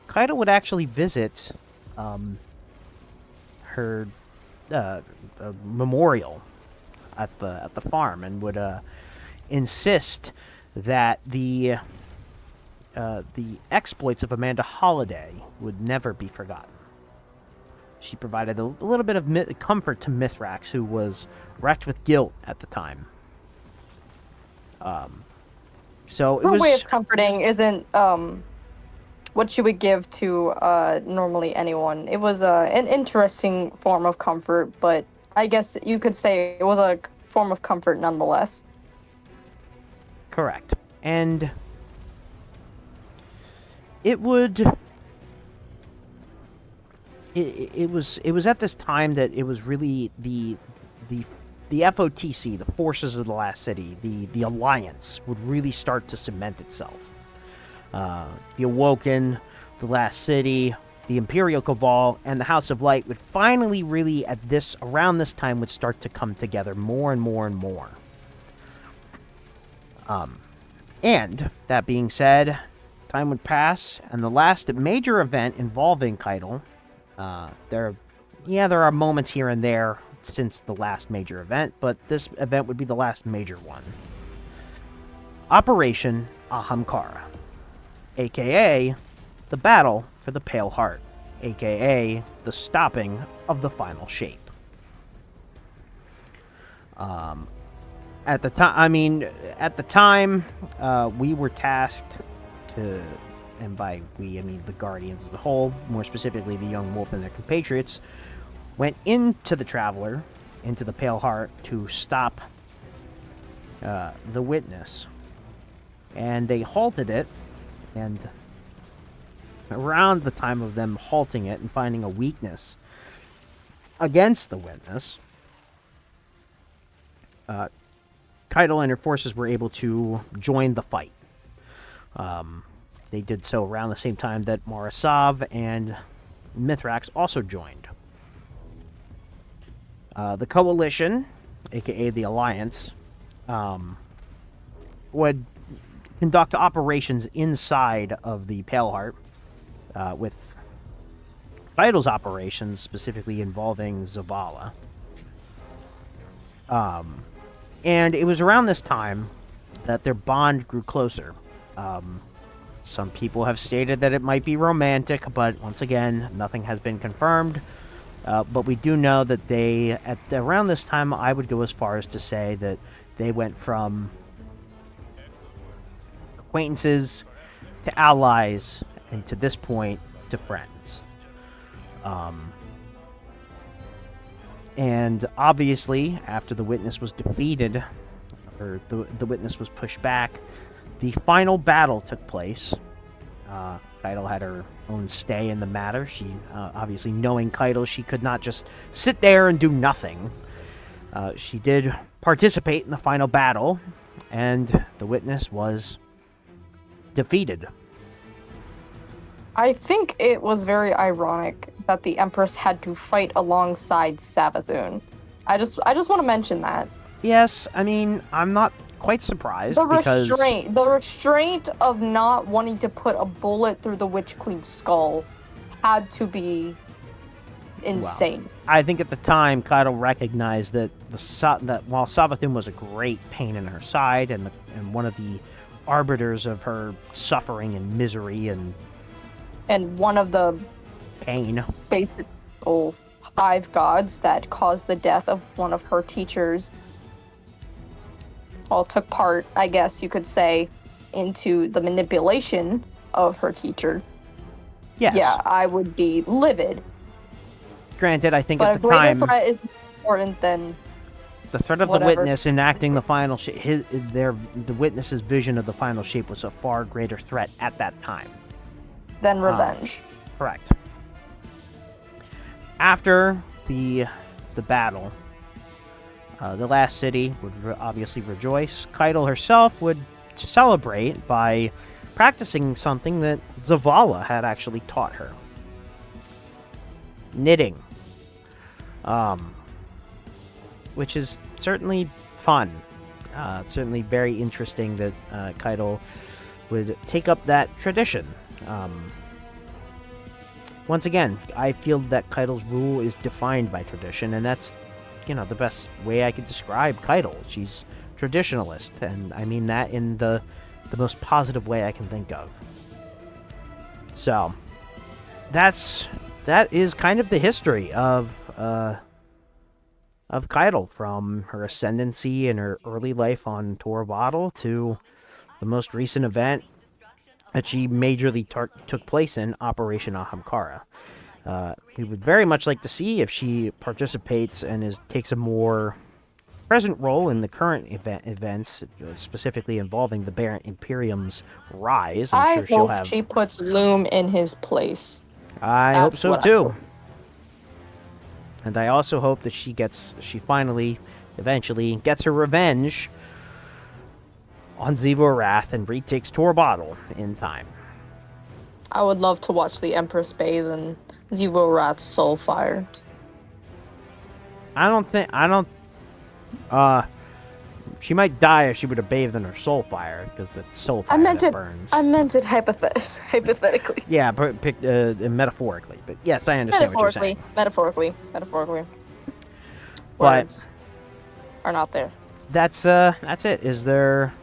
Caiatl would actually visit her memorial at the farm, and would insist that the exploits of Amanda Holliday would never be forgotten. She provided a little bit of comfort to Mithrax, who was wrecked with guilt at the time. So it Her was... way of comforting isn't what you would give to normally anyone. It was an interesting form of comfort, but I guess you could say it was a form of comfort nonetheless. Correct. And it would... It was at this time that it was really the the FOTC, the Forces of the Last City, the Alliance, would really start to cement itself. The Awoken, the Last City, the Imperial Cabal, and the House of Light would finally really, around this time, would start to come together more and more and more. And, that being said, time would pass, and the last major event involving Caiatl, there are moments here and there since the last major event, but this event would be the last major one. Operation Ahamkara, aka the Battle for the Pale Heart, aka the stopping of the final shape. At the time, we were tasked to, and by we, I mean the Guardians as a whole, more specifically the Young Wolf and their compatriots, went into the Traveler, into the Pale Heart, to stop the Witness. And they halted it, and around the time of them halting it and finding a weakness against the Witness, Caiatl and her forces were able to join the fight. They did so around the same time that Morisav and Mithrax also joined. The Coalition, aka the Alliance, would conduct operations inside of the Pale Heart, with Caiatl's operations specifically involving Zavala. And it was around this time that their bond grew closer. Some people have stated that it might be romantic, but once again, nothing has been confirmed. But we do know that around this time, I would go as far as to say that they went from acquaintances to allies, and to this point, to friends. And obviously, after the Witness was defeated, or the Witness was pushed back, the final battle took place. Caiatl had her own stay in the matter. She, obviously knowing Caiatl, she could not just sit there and do nothing. She did participate in the final battle, and the Witness was defeated. I think it was very ironic that the Empress had to fight alongside Savathun. I just want to mention that. Yes, I mean, I'm not quite surprised because the restraint of not wanting to put a bullet through the Witch Queen's skull had to be insane. Well, I think at the time, Caiatl recognized that that while Savathun was a great pain in her side and one of the arbiters of her suffering and misery and one of the pain basic hive gods that caused the death of one of her teachers, took part, I guess you could say, into the manipulation of her teacher. Yes. Yeah, I would be livid. Granted, I think at the time, threat is important than the threat of whatever. The Witness enacting the final shape. The Witness's vision of the final shape was a far greater threat at that time than revenge. Correct. After the battle, the Last City would obviously rejoice. Caiatl herself would celebrate by practicing something that Zavala had actually taught her. Knitting. Which is certainly fun. Certainly very interesting that Caiatl would take up that tradition. Once again, I feel that Caiatl's rule is defined by tradition, and that's, the best way I could describe Caiatl. She's traditionalist, and I mean that in the most positive way I can think of. So, that is kind of the history of Caiatl, from her ascendancy and her early life on Torobatl to the most recent event that she majorly took place in, Operation Ahamkara. We would very much like to see if she participates and takes a more present role in the current events, specifically involving the Barrett Imperium's rise. I'm sure I hope she puts Loom in his place. I hope so too. And I also hope that she finally eventually gets her revenge on Xivu Arath and retakes Torobatl in time. I would love to watch the Empress bathe in Xivu Arath's soul fire. She might die if she would have bathed in her soul fire, because it's soul fire that burns. I meant it hypothetically. Yeah, metaphorically. But yes, I understand what you're saying. Metaphorically. But words are not there. That's it. Is there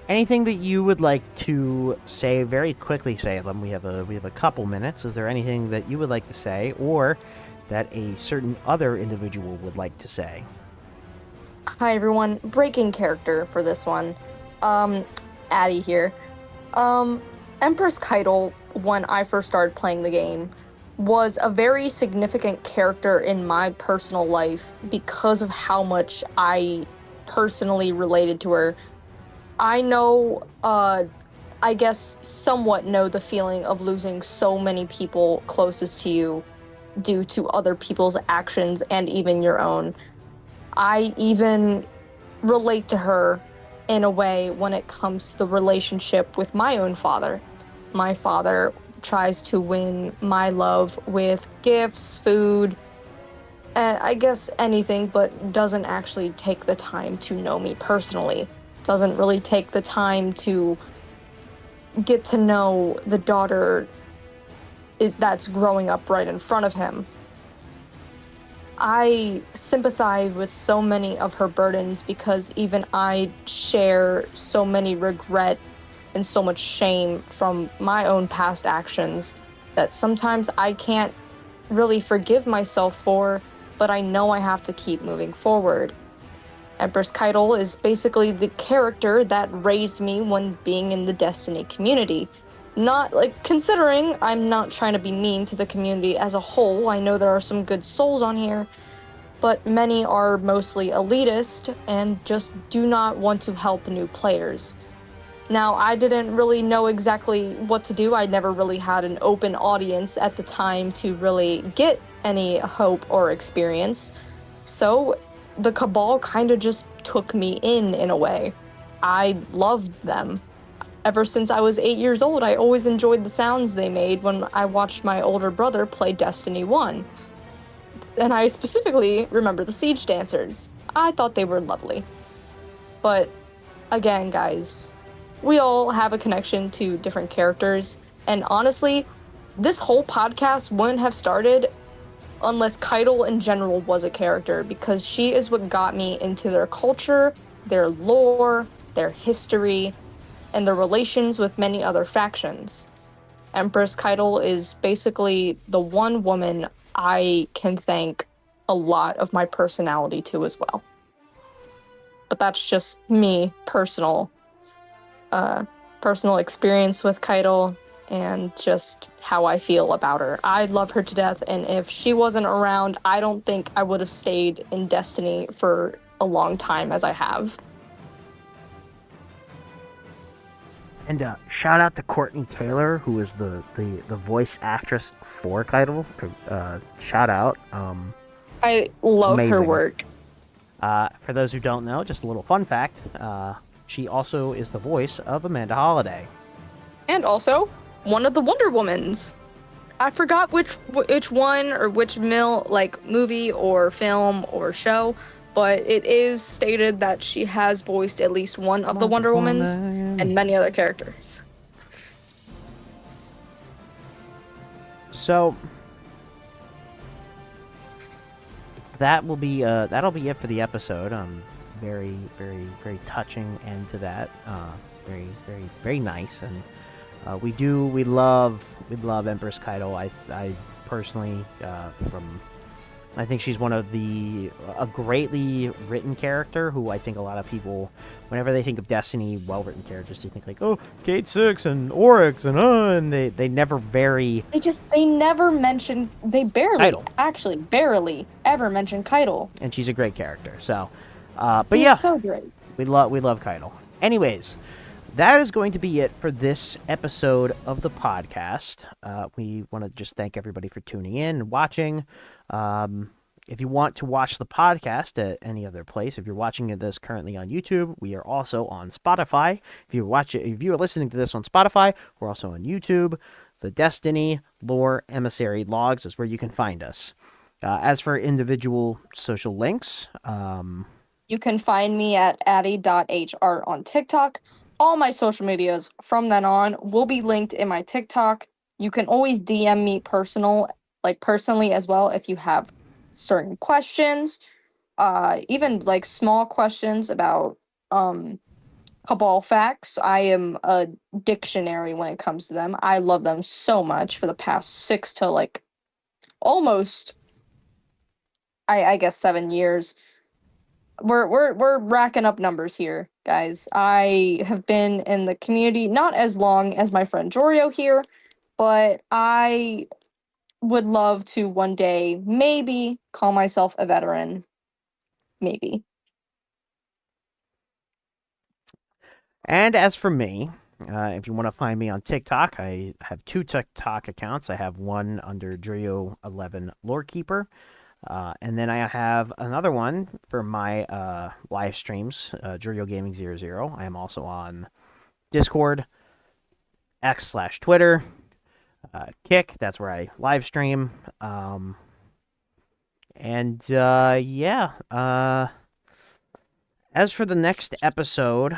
anything that you would like to say very quickly, Salem? We have a couple minutes. Is there anything that you would like to say, or that a certain other individual would like to say? Hi everyone, breaking character for this one. Addie here. Empress Caiatl, when I first started playing the game, was a very significant character in my personal life because of how much I personally related to her. I know, I guess somewhat know the feeling of losing so many people closest to you due to other people's actions and even your own. I even relate to her in a way when it comes to the relationship with my own father. My father tries to win my love with gifts, food, I guess anything, but doesn't actually take the time to know me personally. Doesn't really take the time to get to know the daughter that's growing up right in front of him. I sympathize with so many of her burdens because even I share so many regret and so much shame from my own past actions that sometimes I can't really forgive myself for, but I know I have to keep moving forward. Empress Caiatl is basically the character that raised me when being in the Destiny community. Not, considering I'm not trying to be mean to the community as a whole, I know there are some good souls on here, but many are mostly elitist and just do not want to help new players. Now, I didn't really know exactly what to do. I never really had an open audience at the time to really get any hope or experience. So the Cabal kind of just took me in a way. I loved them. Ever since I was 8 years old, I always enjoyed the sounds they made when I watched my older brother play Destiny 1. And I specifically remember the Siege Dancers. I thought they were lovely. But again, guys, we all have a connection to different characters. And honestly, this whole podcast wouldn't have started unless Caiatl in general was a character, because she is what got me into their culture, their lore, their history, and their relations with many other factions. Empress Caiatl is basically the one woman I can thank a lot of my personality to as well. But that's just me, personal experience with Caiatl and just how I feel about her. I love her to death, and if she wasn't around, I don't think I would have stayed in Destiny for a long time as I have. And shout out to Courtney Taylor, who is the voice actress for Caiatl. Shout out. I love amazing. Her work. For those who don't know, just a little fun fact, she also is the voice of Amanda Holiday. And also one of the Wonder Womans. I forgot which one or which movie or film or show, but it is stated that she has voiced at least one of the Wonder Womans and many other characters. So that'll be it for the episode. Very, very, very touching end to that. Very, very, very nice, and we love Empress Caiatl. I personally, I think she's a greatly written character who I think a lot of people, whenever they think of Destiny, well-written characters, they think like, oh, Kate Six and Oryx and they never barely ever mention Caiatl. And she's a great character. So, but yeah, so great. We love Caiatl. Anyways, that is going to be it for this episode of the podcast. We want to just thank everybody for tuning in and watching. If you want to watch the podcast at any other place, if you're watching this currently on YouTube, we are also on Spotify. If you are listening to this on Spotify, we're also on YouTube. The Destiny Lore Emissary Logs is where you can find us. As for individual social links, you can find me at addy.hr on TikTok. All my social medias from then on will be linked in my TikTok. You can always DM me personally as well if you have certain questions, even like small questions about Cabal facts. I am a dictionary when it comes to them. I love them so much for the past 6 to like almost I guess 7 years. We're racking up numbers here, guys. I have been in the community not as long as my friend Jorio here, but I would love to one day maybe call myself a veteran. Maybe. and as for me, if you want to find me on TikTok, I have 2 TikTok accounts. I have one under Drio11 Lorekeeper, and then I have another one for my live streams, Drio Gaming 00. I am also on Discord, X/Twitter, Kick. That's where I live stream. And yeah. As for the next episode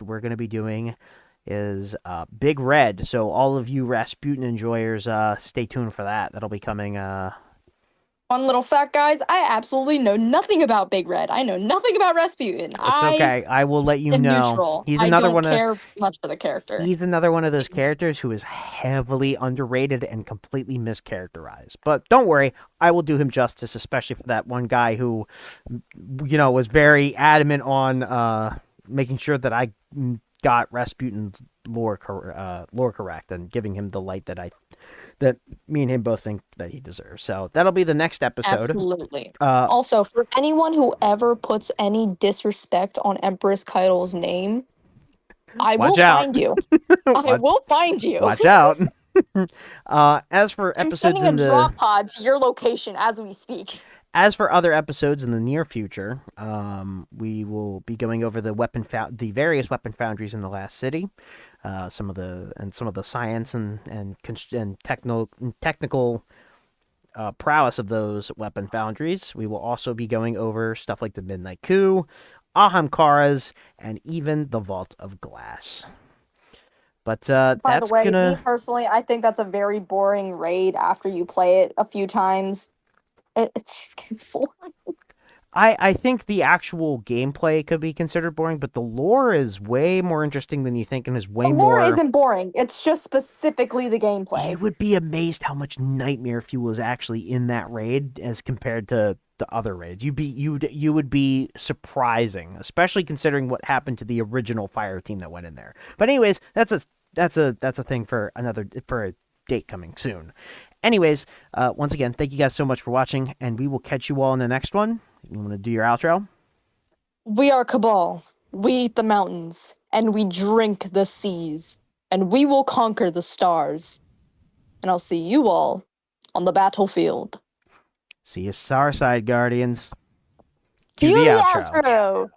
we're going to be doing is Big Red. So all of you Rasputin enjoyers, stay tuned for that. That'll be coming. Fun little fact, guys. I absolutely know nothing about Big Red. I know nothing about Rasputin. It's I okay. I will let you am know. neutral. I don't care much for the character. He's another one of those characters who is heavily underrated and completely mischaracterized. But don't worry, I will do him justice, especially for that one guy who, was very adamant on making sure that I got Rasputin lore correct and giving him the light that me and him both think that he deserves. So that'll be the next episode. Absolutely. Also, for anyone who ever puts any disrespect on Empress Caiatl's name, I will find you. I will find you. Watch out. As for I'm episodes sending a drop pod to your location as we speak. As for other episodes in the near future, we will be going over the various weapon foundries in the last city, some of the science and technical prowess of those weapon foundries. We will also be going over stuff like the Midnight Coup, Ahamkaras, and even the Vault of Glass. But by the way, me personally, I think that's a very boring raid after you play it a few times. It just gets boring. I think the actual gameplay could be considered boring, but the lore is way more interesting than you think, and is way more. The lore isn't boring. It's just specifically the gameplay. You would be amazed how much nightmare fuel is actually in that raid as compared to the other raids. You would be surprising, especially considering what happened to the original fire team that went in there. But anyways, that's a thing for a date coming soon. Anyways, once again, thank you guys so much for watching, and we will catch you all in the next one. You want to do your outro? We are Cabal. We eat the mountains, and we drink the seas, and we will conquer the stars. And I'll see you all on the battlefield. See you, Starside Guardians. Cue the outro.